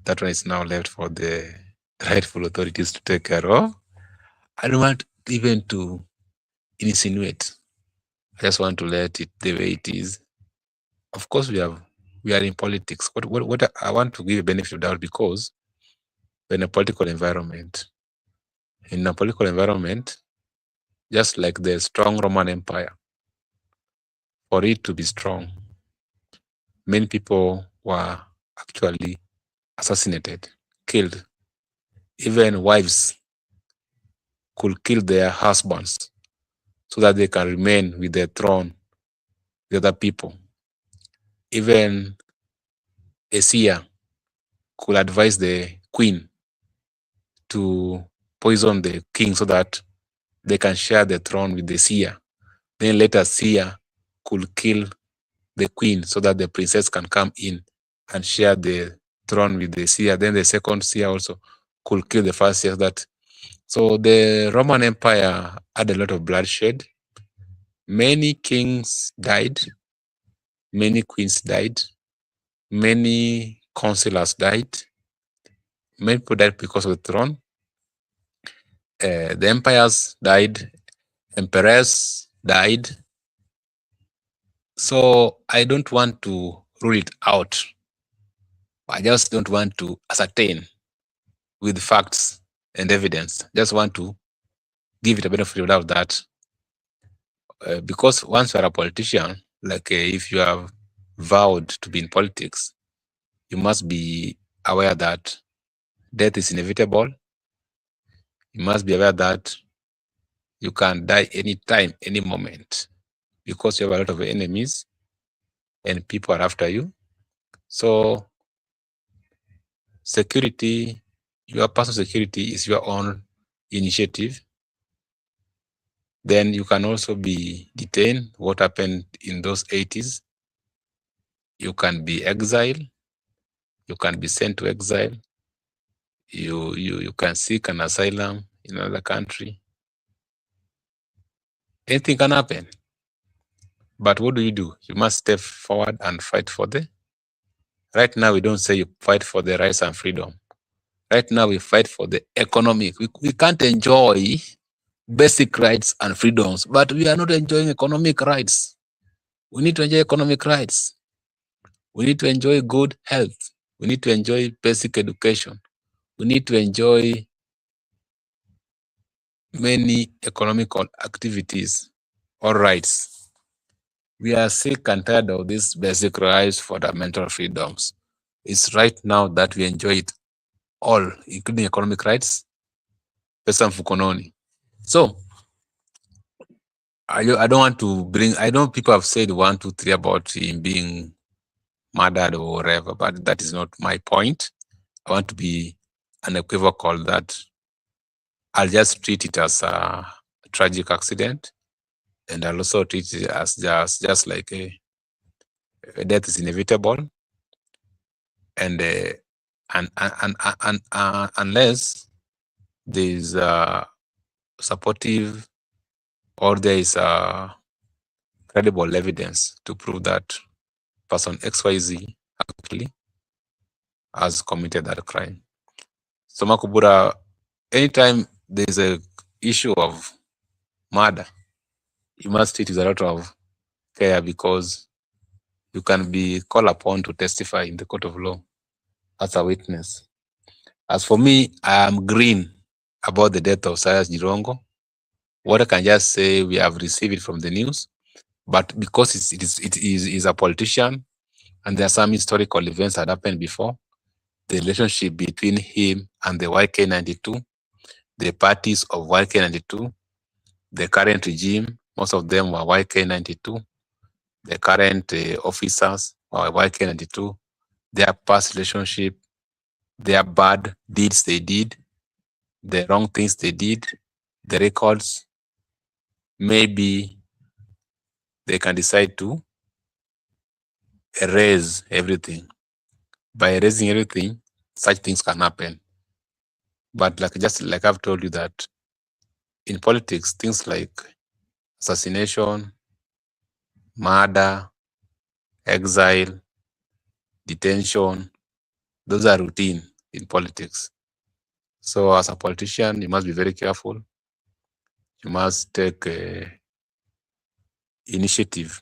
That one is now left for the rightful authorities to take care of. I don't want even to insinuate. I just want to let it the way it is. Of course, we are in politics. What I want to give a benefit of doubt, because we're in a political environment. In a political environment, just like the strong Roman Empire, for it to be strong, many people were actually assassinated, killed. Even wives could kill their husbands so that they can remain with their throne, with other people. Even a seer could advise the queen to poison the king so that they can share the throne with the seer. Then later seer could kill the queen so that the princess can come in and share the throne with the seer. Then the second seer also could kill the first seer. So the Roman Empire had a lot of bloodshed. Many kings died. Many queens died. Many counselors died. Many people died because of the throne. The empires died. Emperors died. So I don't want to rule it out. I just don't want to ascertain with facts and evidence. Just want to give it a benefit of the doubt that because once you are a politician, like if you have vowed to be in politics, you must be aware that death is inevitable. You must be aware that you can die anytime, any moment, because you have a lot of enemies and people are after you. So security, your personal security is your own initiative. Then you can also be detained. What happened in those 80s? You can be exiled. You can be sent to exile. You can seek an asylum in another country. Anything can happen. But what do? You must step forward and fight for the. Right now, we don't say you fight for the rights and freedom. Right now, we fight for the economic. We can't enjoy basic rights and freedoms, but we are not enjoying economic rights. We need to enjoy economic rights. We need to enjoy good health. We need to enjoy basic education. We need to enjoy many economical activities or rights. We are sick and tired of these basic rights, fundamental freedoms. It's right now that we enjoy it all, including economic rights, pesa mfukononi. So, I don't want to bring, I know people have said 1, 2, 3 about him being murdered or whatever, but that is not my point. I want to be unequivocal that I'll just treat it as a tragic accident, and I'll also treat it as just like a death is inevitable, and unless there is a supportive or there is a credible evidence to prove that person XYZ actually has committed that crime. So Makubura, anytime there's a issue of murder, you must treat with a lot of care because you can be called upon to testify in the court of law as a witness. As for me, I am green about the death of Cyrus Jirongo. What I can just say, we have received it from the news, but because it is a politician and there are some historical events that happened before, the relationship between him and the YK92, the parties of YK92, the current regime, most of them were YK92, the current officers were YK92, their past relationship, their bad deeds they did, the wrong things they did, the records, maybe they can decide to erase everything. By erasing everything, such things can happen. But just like I've told you that in politics, things like assassination, murder, exile, detention, those are routine in politics. So as a politician, you must be very careful. You must take initiative.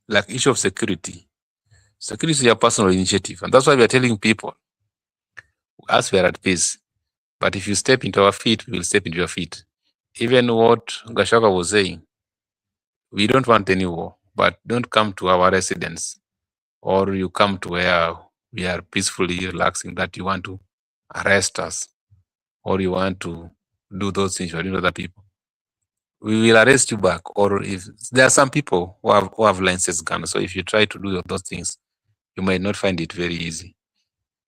Like issue of security. Security is your personal initiative. And that's why we are telling people, as we are at peace, but if you step into our feet, we will step into your feet. Even what Gashaka was saying, we don't want any war, but don't come to our residence or you come to where we are peacefully relaxing that you want to arrest us or you want to do those things you are doing to other people. We will arrest you back. Or if there are some people who have licensed guns, so if you try to do those things, you might not find it very easy.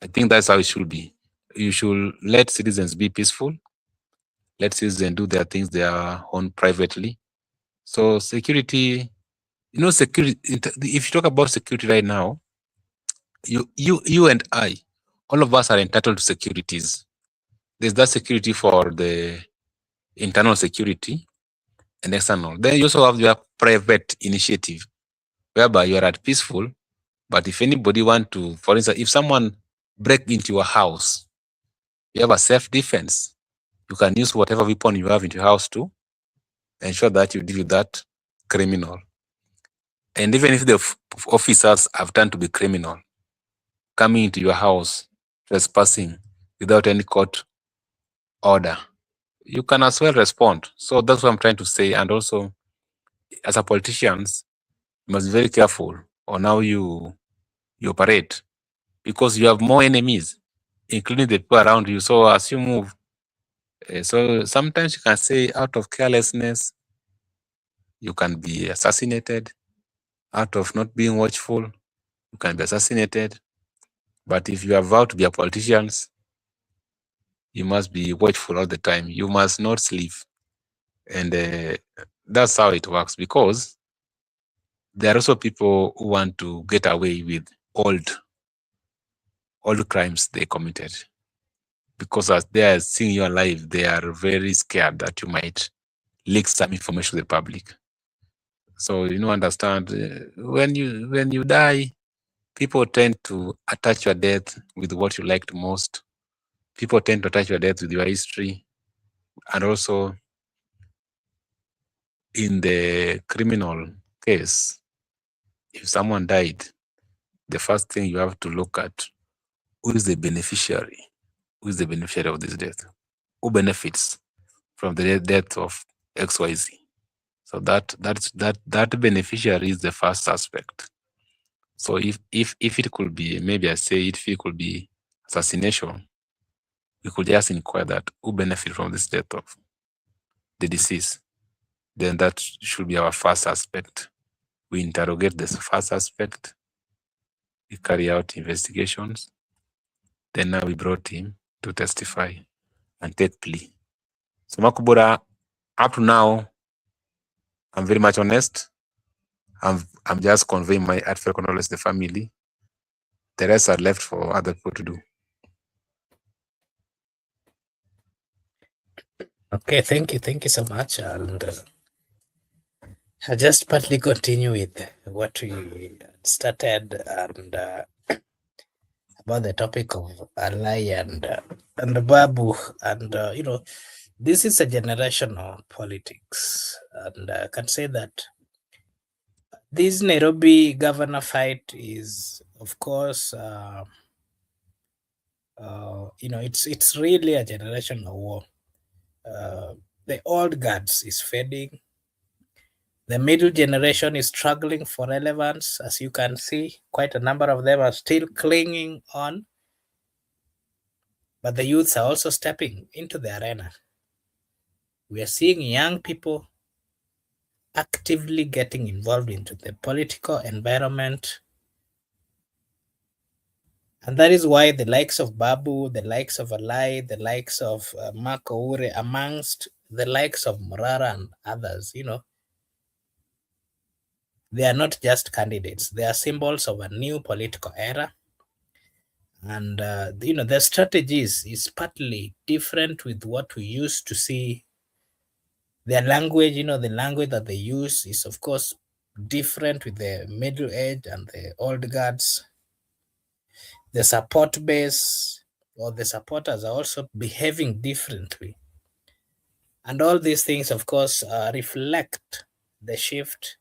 I think that's how it should be. You should let citizens be peaceful. Let citizens do their things their own privately. So security, security. If you talk about security right now, you and I, all of us are entitled to securities. There's that security for the internal security and external. Then you also have your private initiative, whereby you are at peaceful. But if anybody want to, for instance, if someone break into your house, you have a self-defense. You can use whatever weapon you have into your house to ensure that you deal with that criminal. And even if the officers have turned to be criminal, coming into your house, trespassing without any court order, you can as well respond. So that's what I'm trying to say. And also, as a politicians, you must be very careful on how you operate, because you have more enemies, including the people around you. So as you move, so sometimes you can say out of carelessness, you can be assassinated. Out of not being watchful, you can be assassinated. But if you are vowed to be a politicians, you must be watchful all the time. You must not sleep. And that's how it works, because there are also people who want to get away with old crimes they committed. Because as they are seeing you alive, they are very scared that you might leak some information to the public. So understand, when you die, people tend to attach your death with what you liked most. People tend to attach your death with your history. And also, in the criminal case, if someone died, the first thing you have to look at, who is the beneficiary? Who is the beneficiary of this death? Who benefits from the death of XYZ? So that beneficiary is the first aspect. So if it could be, maybe I say if it could be assassination, we could just inquire that who benefit from this death of the deceased. Then that should be our first aspect. We interrogate the first aspect, we carry out investigations, then now we brought him to testify and take plea. So Makubura, up to now, I'm very much honest. I'm just conveying my heartfelt condolences to the family. The rest are left for other people to do. Okay, thank you so much. And I'll just partly continue with what we started, and about the topic of Alai and Babu. And this is a generational politics, and I can say that this Nairobi governor fight is, of course, it's really a generational war. The old guards is fading. The middle generation is struggling for relevance. As you can see, quite a number of them are still clinging on, but the youths are also stepping into the arena. We are seeing young people actively getting involved into the political environment. And that is why the likes of Babu, the likes of Alai, the likes of Marco Ure, amongst the likes of Murara and others, they are not just candidates. They are symbols of a new political era. And, their strategies is partly different with what we used to see. Their language, the language that they use is, of course, different with the middle age and the old guards. The support base or the supporters are also behaving differently. And all these things, of course, reflect the shift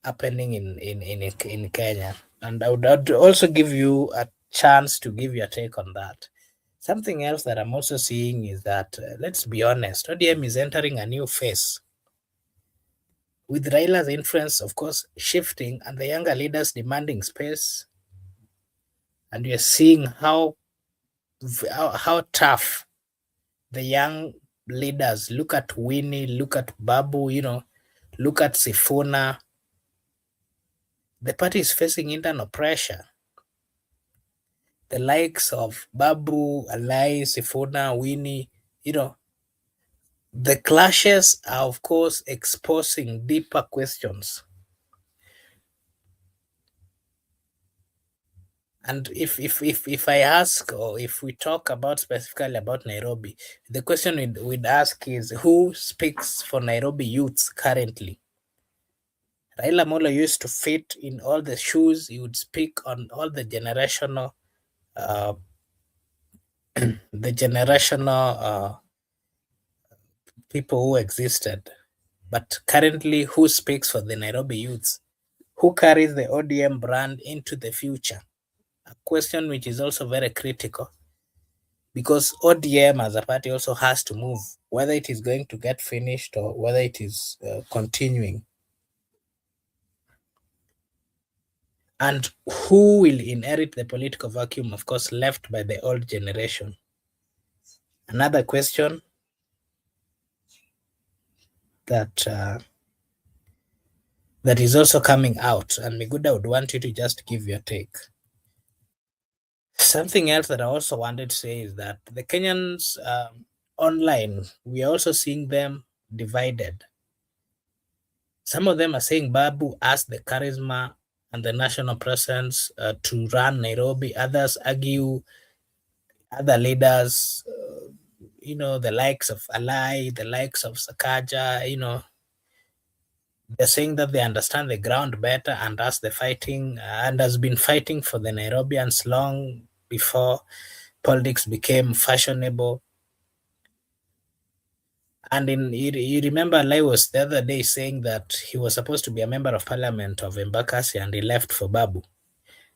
happening in Kenya. And I'd also give you a chance to give your take on that. Something else that I'm also seeing is that, let's be honest, ODM is entering a new phase. With Raila's influence, of course, shifting and the younger leaders demanding space. And we are seeing how tough the young leaders look at Winnie, look at Babu, look at Sifuna. The party is facing internal pressure. the likes of Babu, Alai, Sifuna, Winnie, the clashes are, of course, exposing deeper questions. And if I ask, or if we talk about specifically about Nairobi, the question we'd ask is, who speaks for Nairobi youths currently? Raila Molo used to fit in all the shoes. He would speak on all the generational, uh, people who existed. But currently, who speaks for the Nairobi youths? Who carries the ODM brand into the future? A question which is also very critical, because ODM as a party also has to move, whether it is going to get finished or whether it is continuing. And who will inherit the political vacuum, of course, left by the old generation? Another question that is also coming out, and Miguda would want you to just give your take. Something else that I also wanted to say is that the Kenyans online, we are also seeing them divided. Some of them are saying Babu has the charisma and the national presence to run Nairobi. Others argue other leaders, the likes of Alai, the likes of Sakaja, they're saying that they understand the ground better and has the fighting and has been fighting for the Nairobians long before politics became fashionable. And you remember Alai was the other day saying that he was supposed to be a member of parliament of Embakasi and he left for Babu.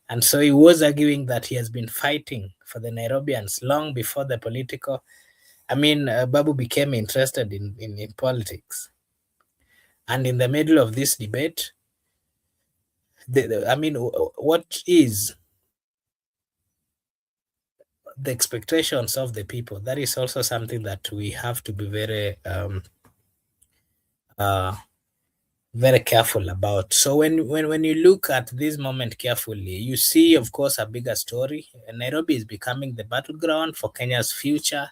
And so he was arguing that he has been fighting for the Nairobians long before the political, Babu became interested in politics. And in the middle of this debate, what is the expectations of the people? That is also something that we have to be very very careful about. So when you look at this moment carefully, you see, of course, a bigger story. Nairobi is becoming the battleground for Kenya's future.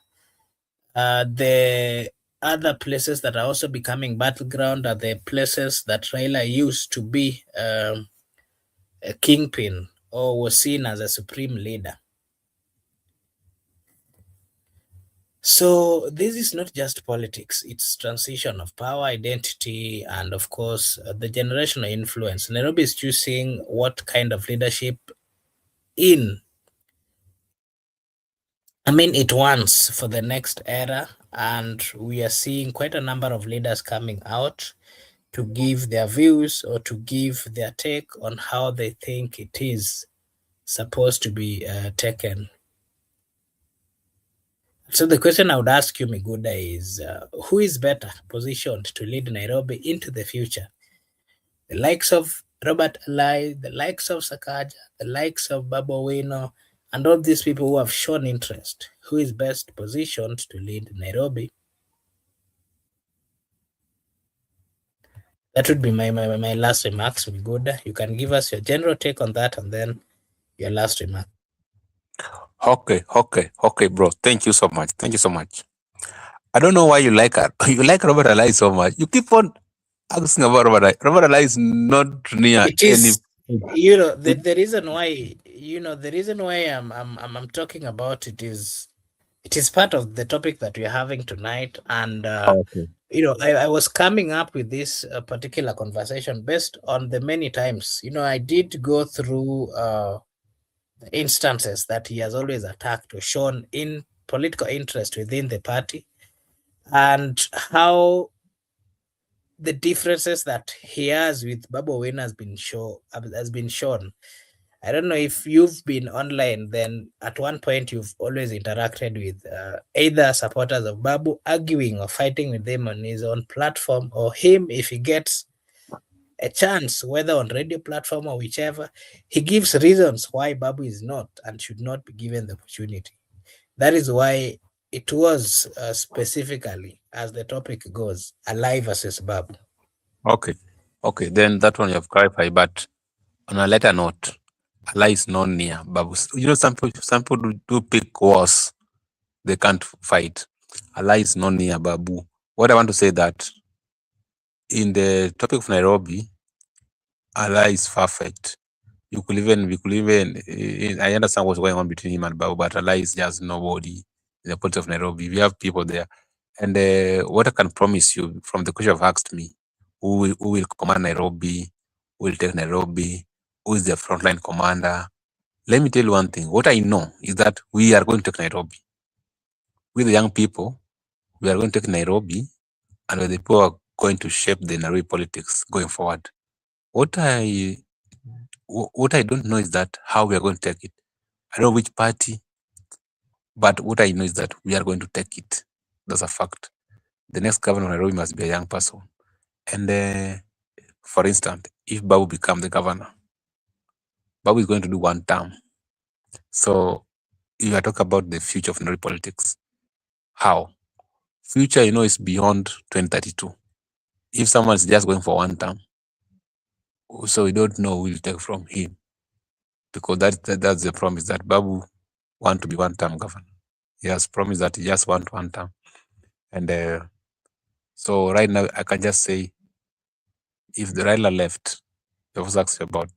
The other places that are also becoming battleground are the places that Raila used to be a kingpin or was seen as a supreme leader. So this is not just politics, it's transition of power, identity, and of course, the generational influence. Nairobi is choosing what kind of leadership it wants for the next era, and we are seeing quite a number of leaders coming out to give their views or to give their take on how they think it is supposed to be taken. So the question I would ask you, Miguda, is who is better positioned to lead Nairobi into the future? The likes of Robert Alai, the likes of Sakaja, the likes of Babu, and all these people who have shown interest. Who is best positioned to lead Nairobi? That would be my last remarks, Miguda. You can give us your general take on that and then your last remark. Okay, bro. Thank you so much. I don't know why you like her. You like Robert Alai so much. You keep on asking about Robert Alai. Robert Alai is not near any. The reason why I'm talking about it is part of the topic that we're having tonight, and Okay. I was coming up with this particular conversation based on the many times I did go through instances that he has always attacked or shown in political interest within the party, and how the differences that he has with Babu Win has been shown. I don't know if you've been online, then at one point you've always interacted with either supporters of Babu arguing or fighting with them on his own platform, or him, if he gets a chance, whether on radio platform or whichever, he gives reasons why Babu is not and should not be given the opportunity. That is why it was specifically, as the topic goes, Alai versus Babu. Okay, then that one you have clarified. But on a lighter note, Alai is not near Babu. You know, some people do pick wars. They can't fight. Alai is not near Babu. What I want to say that in the topic of Nairobi, Alai is perfect. We could even, I understand what's going on between him and Babu, but Alai is just nobody in the politics of Nairobi. We have people there. And what I can promise you from the question you've asked me, who will command Nairobi, who will take Nairobi, who is the frontline commander? Let me tell you one thing. What I know is that we are going to take Nairobi. We, the young people, we are going to take Nairobi, and the people are going to shape the Nairobi politics going forward. What I don't know is that how we are going to take it. I don't know which party, but what I know is that we are going to take it. That's a fact. The next governor of Nairobi must be a young person. And for instance, if Babu become the governor, Babu is going to do one term. So if I talk about the future of Nairobi politics, how? Future, is beyond 2032. If someone is just going for one term, so we don't know who will take from him, because that's the promise that Babu want to be one-term governor. He has promised that he just want one term. And so right now, I can just say, if the Raila left, I was asked about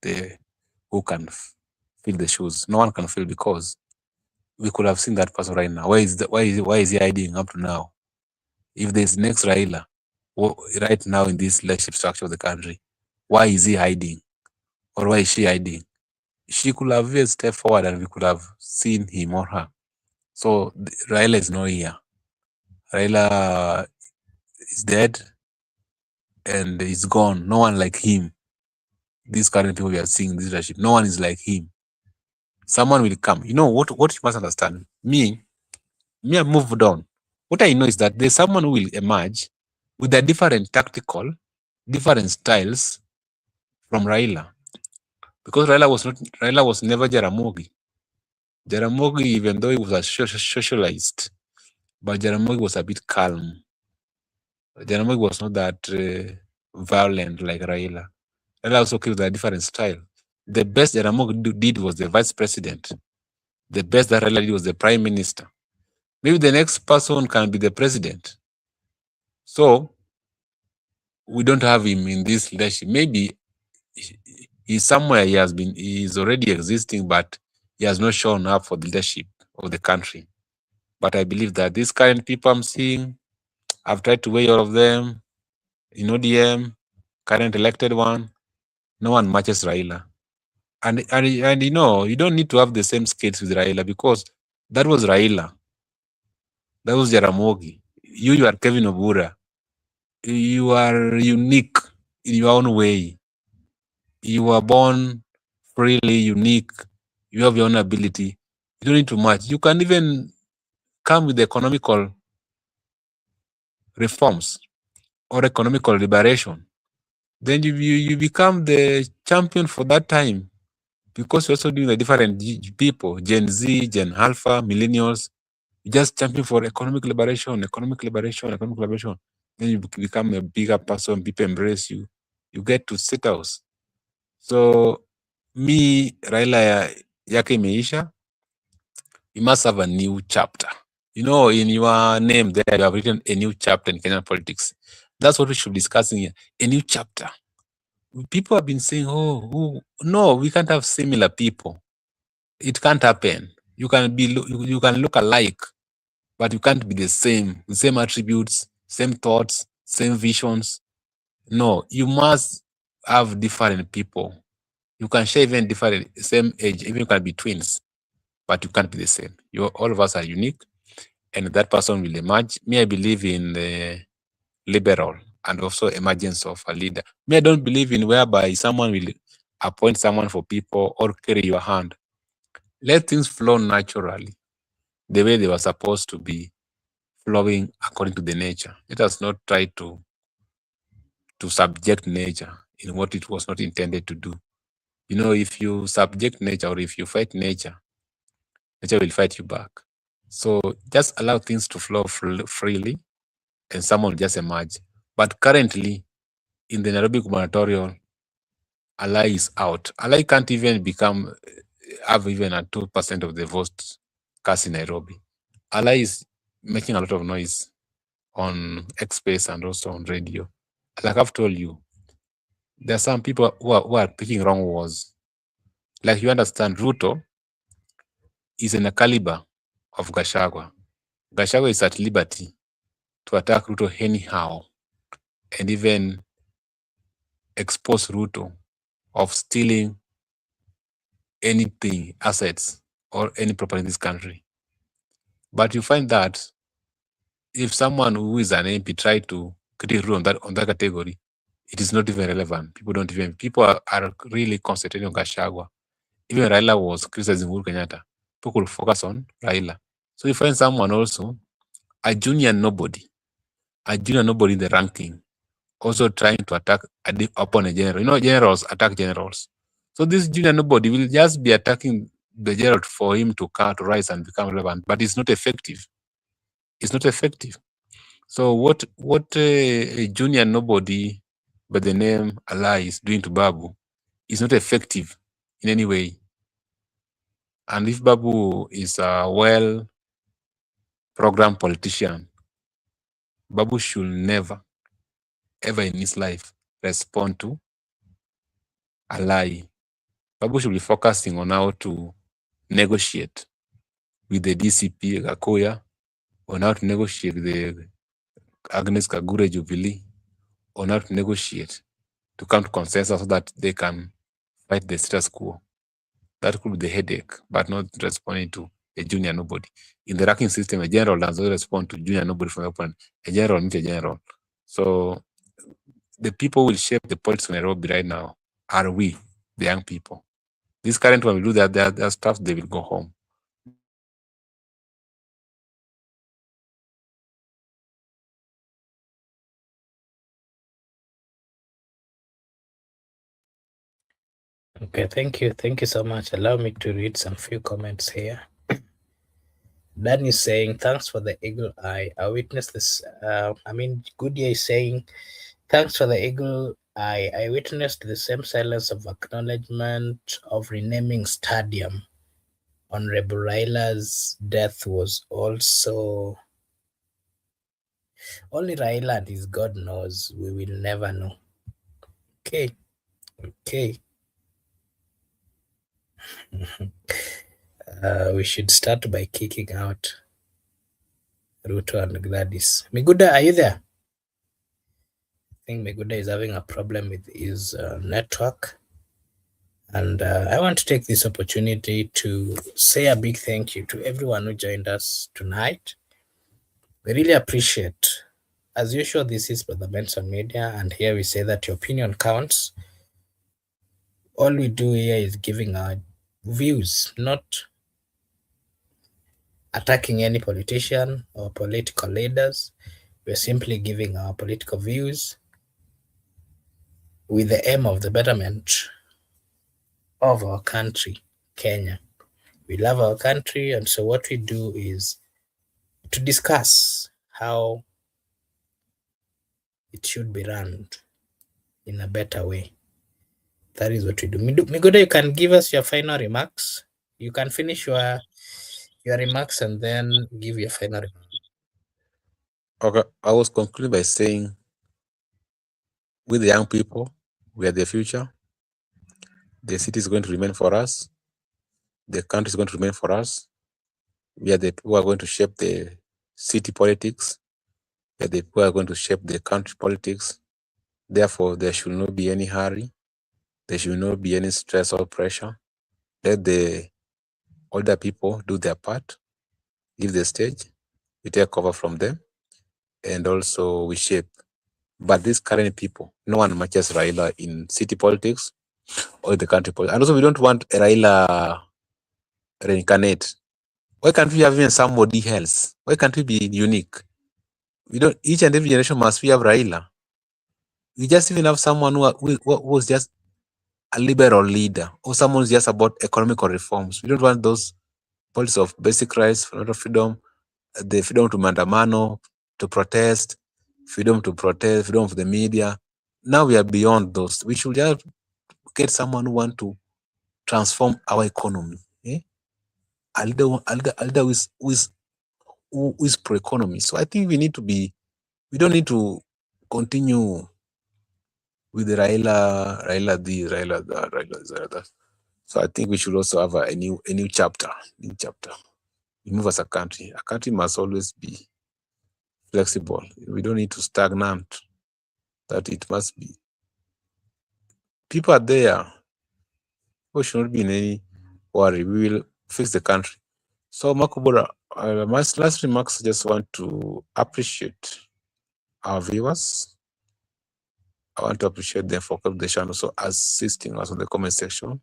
who can fill the shoes. No one can fill, because we could have seen that person right now. Why is he hiding up to now? If there's next Raila, right now in this leadership structure of the country, why is he hiding? Or why is she hiding? She could have even stepped forward and we could have seen him or her. So Raila is not here. Raila is dead and is gone. No one like him. These current people we are seeing in this leadership, no one is like him. Someone will come. You know what you must understand? Me, I moved on. What I know is that there's someone who will emerge with a different tactical, different styles from Raila. Because Raila was never Jaramogi. Jaramogi, even though he was a socialist, but Jaramogi was a bit calm. Jaramogi was not that violent like Raila. Raila also came with a different style. The best Jaramogi did was the vice president. The best that Raila did was the prime minister. Maybe the next person can be the president. So we don't have him in this leadership. Maybe he's somewhere he's already existing, but he has not shown up for the leadership of the country. But I believe that these current people I'm seeing, I've tried to weigh all of them in ODM, current elected one, no one matches Raila. And you don't need to have the same skills with Raila, because that was Raila. That was Jaramogi. You are Kevin Obura. You are unique in your own way. You were born freely, unique. You have your own ability. You don't need to match. You can even come with economical reforms or economical liberation. Then you become the champion for that time, because you're also doing the different people, Gen Z, Gen Alpha, millennials. You just champion for economic liberation. Then you become a bigger person. People embrace you. You get to sit house. So me, Raila yake imeisha. You must have a new chapter. In your name there, you have written a new chapter in Kenyan politics. That's what we should be discussing here. A new chapter. People have been saying, no, we can't have similar people. It can't happen. You can look alike, but you can't be the same attributes, same thoughts, same visions. No, you must have different people. You can share even same age, even you can be twins, but you can't be the same. All of us are unique, and that person will emerge. Me, I believe in the liberal and also emergence of a leader. Me, I don't believe in whereby someone will appoint someone for people or carry your hand. Let things flow naturally, the way they were supposed to be flowing according to the nature. Let us not try to subject nature in what it was not intended to do. If you subject nature or if you fight nature, nature will fight you back. So just allow things to flow freely and someone will just emerge. But currently, in the Nairobi gubernatorial, Alai is out. Alai can't even become have even a 2% of the votes cast in Nairobi. Alai is making a lot of noise on X Space and also on radio. Like I've told you, there are some people who are picking wrong words. Like you understand, Ruto is in a caliber of Gachagua. Gachagua is at liberty to attack Ruto anyhow and even expose Ruto of stealing anything, assets, or any property in this country. But you find that if someone who is an MP try to critique Ruto on that category, it is not even relevant. People are really concentrating on Gachagua. Even Raila was criticizing Uhuru Kenyatta. People could focus on Raila. So you find someone also, a junior nobody in the ranking, also trying to attack upon a general. You know, generals attack generals. So this junior nobody will just be attacking the general for him to rise and become relevant, but it's not effective. It's not effective. So what a junior nobody by the name Alai is doing to Babu is not effective in any way. And if Babu is a well-programmed politician, Babu should never, ever in his life respond to Alai. Babu should be focusing on how to negotiate with the DCP Gakoya, on how to negotiate with the Agnes Kagure Jubilee, on how to negotiate to come to consensus so that they can fight the status quo. That could be the headache, but not responding to a junior nobody. In the ranking system, a general does not respond to junior nobody from the opponent. A general needs a general. So the people who will shape the politics of Nairobi right now are we, the young people. This current one will do that, their stuff, they will go home. Okay, thank you. Thank you so much. Allow me to read some few comments here. Dan is saying, thanks for the eagle eye. I witnessed this. Goodyear is saying, thanks for the eagle eye. I witnessed the same silence of acknowledgement of renaming stadium. Honorable Raila's death was also... Only Raila and his God knows. We will never know. Okay. Okay. We should start by kicking out Ruto and Gladys. Miguda, are you there? I think Miguda is having a problem with his network. And I want to take this opportunity to say a big thank you to everyone who joined us tonight. We really appreciate. As usual, this is Brother Benson Media, and here we say that your opinion counts. All we do here is giving our views, not attacking any politician or political leaders. We're simply giving our political views with the aim of the betterment of our country, Kenya. We love our country, and so what we do is to discuss how it should be run in a better way. That is what we do. Miguda, you can give us your final remarks. You can finish your remarks and then give your final remarks. Okay, I was concluding by saying, with the young people, we are the future. The city is going to remain for us. The country is going to remain for us. We are the people who are going to shape the city politics. We are the people who are going to shape the country politics. Therefore, there should not be any hurry. There should not be any stress or pressure. Let the older people do their part, leave the stage, we take over from them, and also we shape. But these current people, no one matches Raila in city politics or the country politics. And also, we don't want Raila reincarnate. Why can't we have even somebody else? Why can't we be unique? We don't. Each and every generation must we have Raila. We just even have someone who was just a liberal leader, or someone who's just about economical reforms. We don't want those policies of basic rights, freedom, the freedom to mandamano, to protest, freedom of the media. Now we are beyond those. We should just get someone who want to transform our economy. A leader who is pro-economy. So I think we don't need to continue with the Raila this, Raila that, Raila this, Raila that. So I think we should also have a new chapter. We move as a country. A country must always be flexible. We don't need to stagnant. That it must be. People are there. We should not be in any worry. We will fix the country. So Makubura, my last remarks, I just want to appreciate our viewers. I want to appreciate them for the channel, also assisting us on the comment section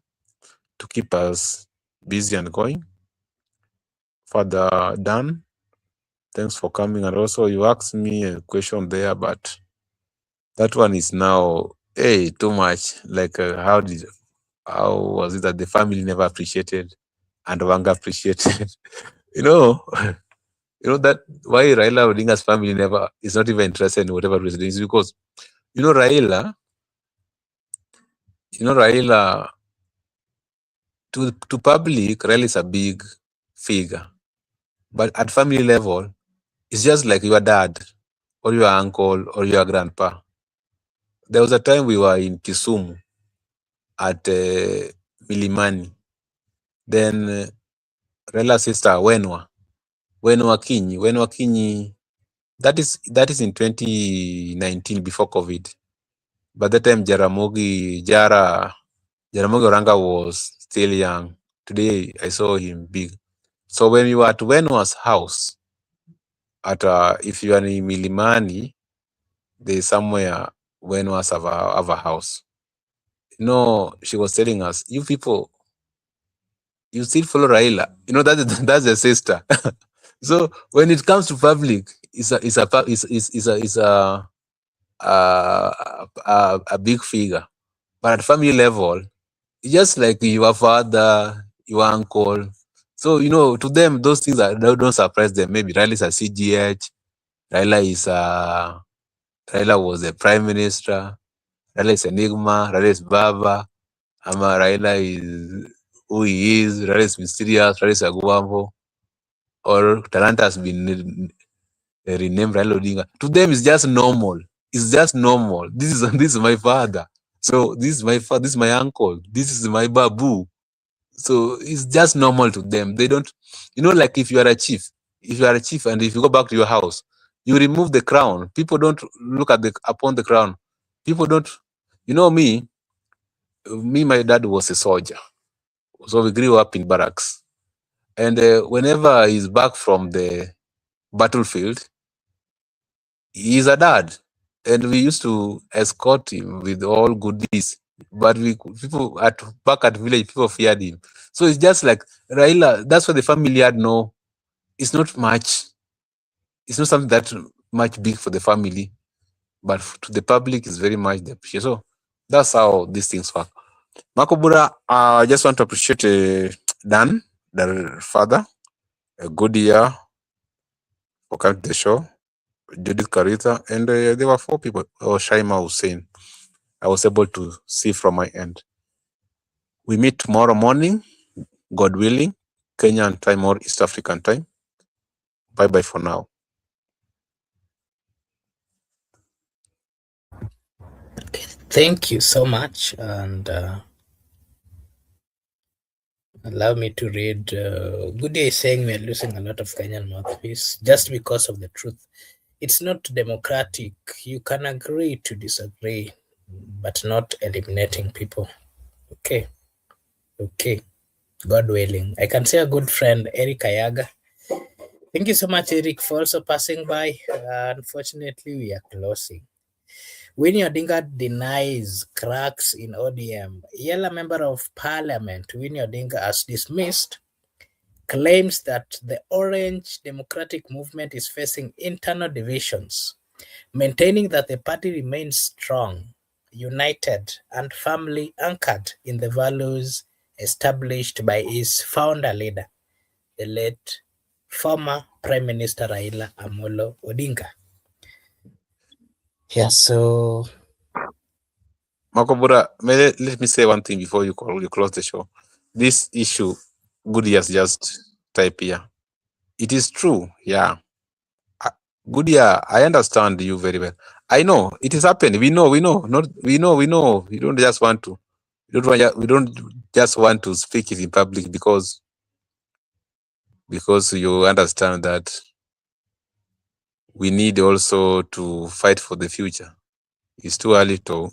to keep us busy and going. Father Dan, thanks for coming. And also you asked me a question there, but that one is now, too much. Like how was it that the family never appreciated and Wanga appreciated? you know that why Raila Odinga's family is not even interested in whatever reason is because Raila to public, Raila is a big figure, but at family level, it's just like your dad or your uncle or your grandpa. There was a time we were in Kisumu at Milimani. Then Raila's sister Wenwa Kinyi. That is in 2019 before COVID. By that time, Jaramogi Oranga was still young. Today, I saw him big. So when we were at Wenwa's house, if you are in Milimani, there's somewhere Wenwa's have a house. She was telling us, you people, you still follow Raila. That's the sister. So when it comes to public, it's a big figure. But at family level, it's just like your father, your uncle. So to them, those things don't surprise them. Maybe Raila is a CGH. Raila was a prime minister. Raila is Enigma. Raila is Baba. Raila is who he is. Raila is mysterious. Raila is Aguambo. Or Talanta has been renamed Raila Odinga. To them, it's just normal. It's just normal. This is my father. So this is my father. This is my uncle. This is my Babu. So it's just normal to them. They don't, like if you are a chief and if you go back to your house, you remove the crown. People don't look upon the crown. People don't, me, my dad was a soldier. So we grew up in barracks. And whenever he's back from the battlefield, he's a dad. And we used to escort him with all goodies. But people back at village, people feared him. So it's just like Raila, that's what the family had. No, it's not much. It's not something that much big for the family. But to the public, it's very much the appreciation. So that's how these things work. Makobura, I just want to appreciate Dan, their father, a good year for coming to the show, Judith Karita, and there were 4 people. Shaima Hussein, I was able to see from my end. We meet tomorrow morning, God willing, Kenyan time or East African time. Bye-bye for now. Thank you so much, and allow me to read. Good day is saying we are losing a lot of Kenyan mouthpiece just because of the truth. It's not democratic. You can agree to disagree, but not eliminating people. Okay. God willing. I can say a good friend, Eric Ayaga. Thank you so much, Eric, for also passing by. Unfortunately, we are closing. Winnie Odinga denies cracks in ODM. Yala Member of Parliament, Winnie Odinga, as dismissed, claims that the Orange Democratic Movement is facing internal divisions, maintaining that the party remains strong, united, and firmly anchored in the values established by its founder leader, the late former Prime Minister Raila Amolo Odinga. Yeah, so Makobura, let me say one thing before you close the show. this issue Goody has just type here. It is true, yeah. Goody, I understand you very well. I know it is happened. We know. Not we know. We don't just want to. We don't just want to speak it in public because you understand that we need also to fight for the future. It's too early to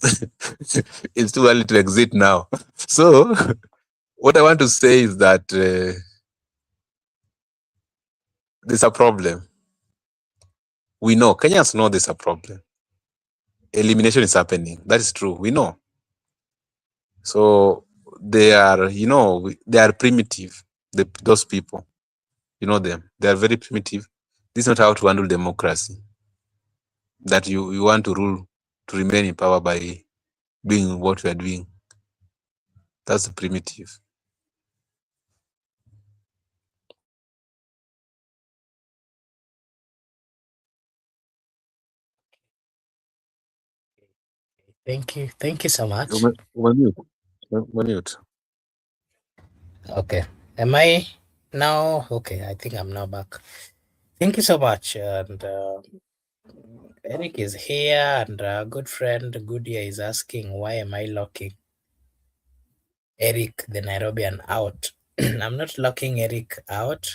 it's too early to exit now. So what I want to say is that there's a problem. We know Kenyans know there's a problem. Elimination is happening. That is true. We know. So they are, they are primitive. Those people, you know them. They are very primitive. This is not how to handle democracy. That you want to rule, to remain in power by doing what we are doing. That's primitive. Thank you. Thank you so much. Mute. Okay. Am I now? Okay, I think I'm now back. Thank you so much. And Eric is here, and good friend Goodia is asking, why am I locking Eric, the Nairobian, out? I'm not locking Eric out.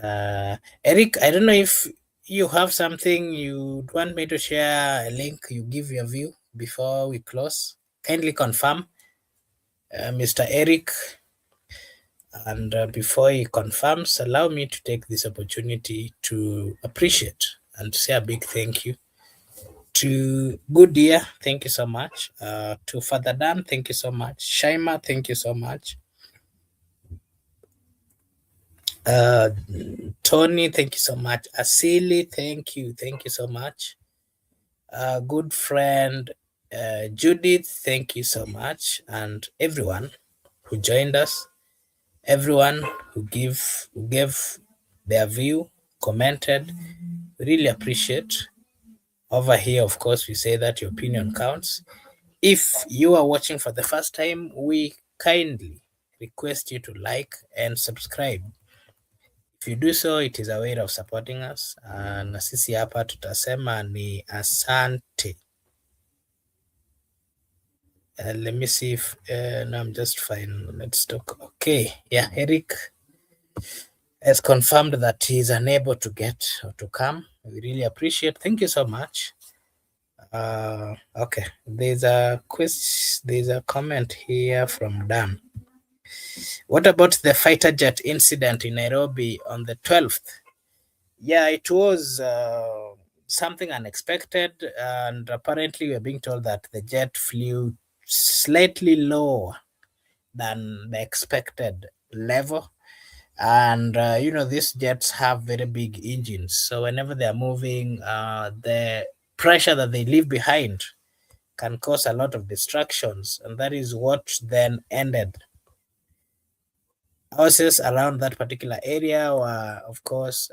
Eric, I don't know if you have something you want me to share, a link, you give your view before we close. Kindly confirm, Mr. Eric. And before he confirms, allow me to take this opportunity to appreciate and say a big thank you to Good Dear. Thank you so much. To Father Dan, thank you so much. Shaima, thank you so much. Tony, thank you so much. Asili, thank you. Thank you so much. Good friend Judith, thank you so much. And everyone who joined us, everyone who gave their view, commented, really appreciate. Over here, of course, we say that your opinion counts. If you are watching for the first time, we kindly request you to like and subscribe. If you do so, it is a way of supporting us. Na sisi hapa tutasema ni asante. Let me see if no, I'm just fine. Let's talk. Okay, yeah, Eric has confirmed that he is unable to get or to come. We really appreciate. Thank you so much. Okay, there's a comment here from Dan. What about the fighter jet incident in Nairobi on the 12th? Yeah, it was something unexpected, and apparently we're being told that the jet flew slightly lower than the expected level. And these jets have very big engines, so whenever they're moving, the pressure that they leave behind can cause a lot of distractions, and that is what then ended. Houses around that particular area were, of course,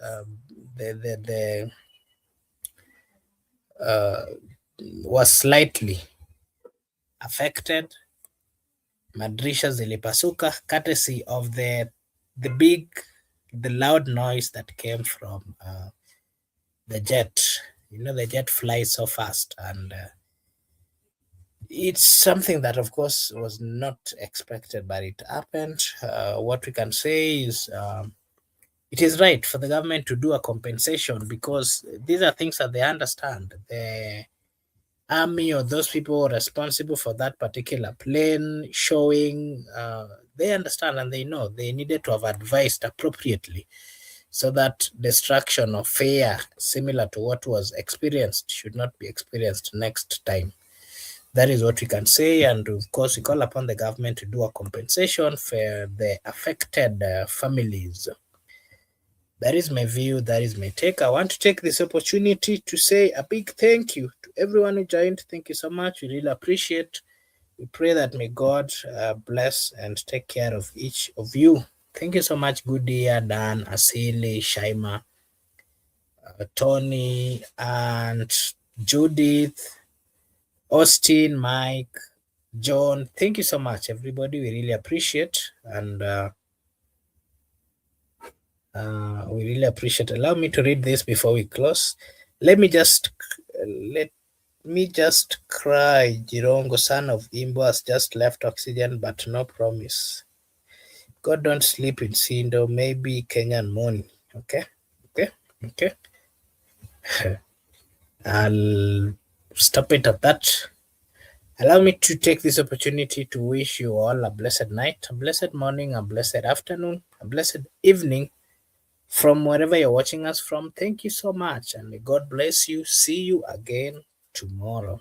the was slightly affected. Madirisha zilipasuka, courtesy of the loud noise that came from the jet. The jet flies so fast, and it's something that, of course, was not expected, but it happened. What we can say is it is right for the government to do a compensation, because these are things that they understand. The army or those people responsible for that particular plane showing, they understand and they know they needed to have advised appropriately, so that destruction of fare similar to what was experienced should not be experienced next time. That is what we can say, and of course we call upon the government to do a compensation for the affected families. That is my view, that is my take. I want to take this opportunity to say a big thank you to everyone who joined. Thank you so much. We really appreciate. We pray that may God bless and take care of each of you. Thank you so much, Goodia, Dan, Asili, Shaima, Tony, and Judith, Austin, Mike, John, thank you so much, everybody. We really appreciate, and we really appreciate. Allow me to read this before we close. Let me just let me just cry. Jirongo, son of Imbo, has just left oxygen, but no promise. God don't sleep in Sindo, maybe Kenyan morning. Okay, okay, okay. I'll stop it at that. Allow me to take this opportunity to wish you all a blessed night, a blessed morning, a blessed afternoon, a blessed evening from wherever you're watching us from. Thank you so much, and may God bless you. See you again tomorrow.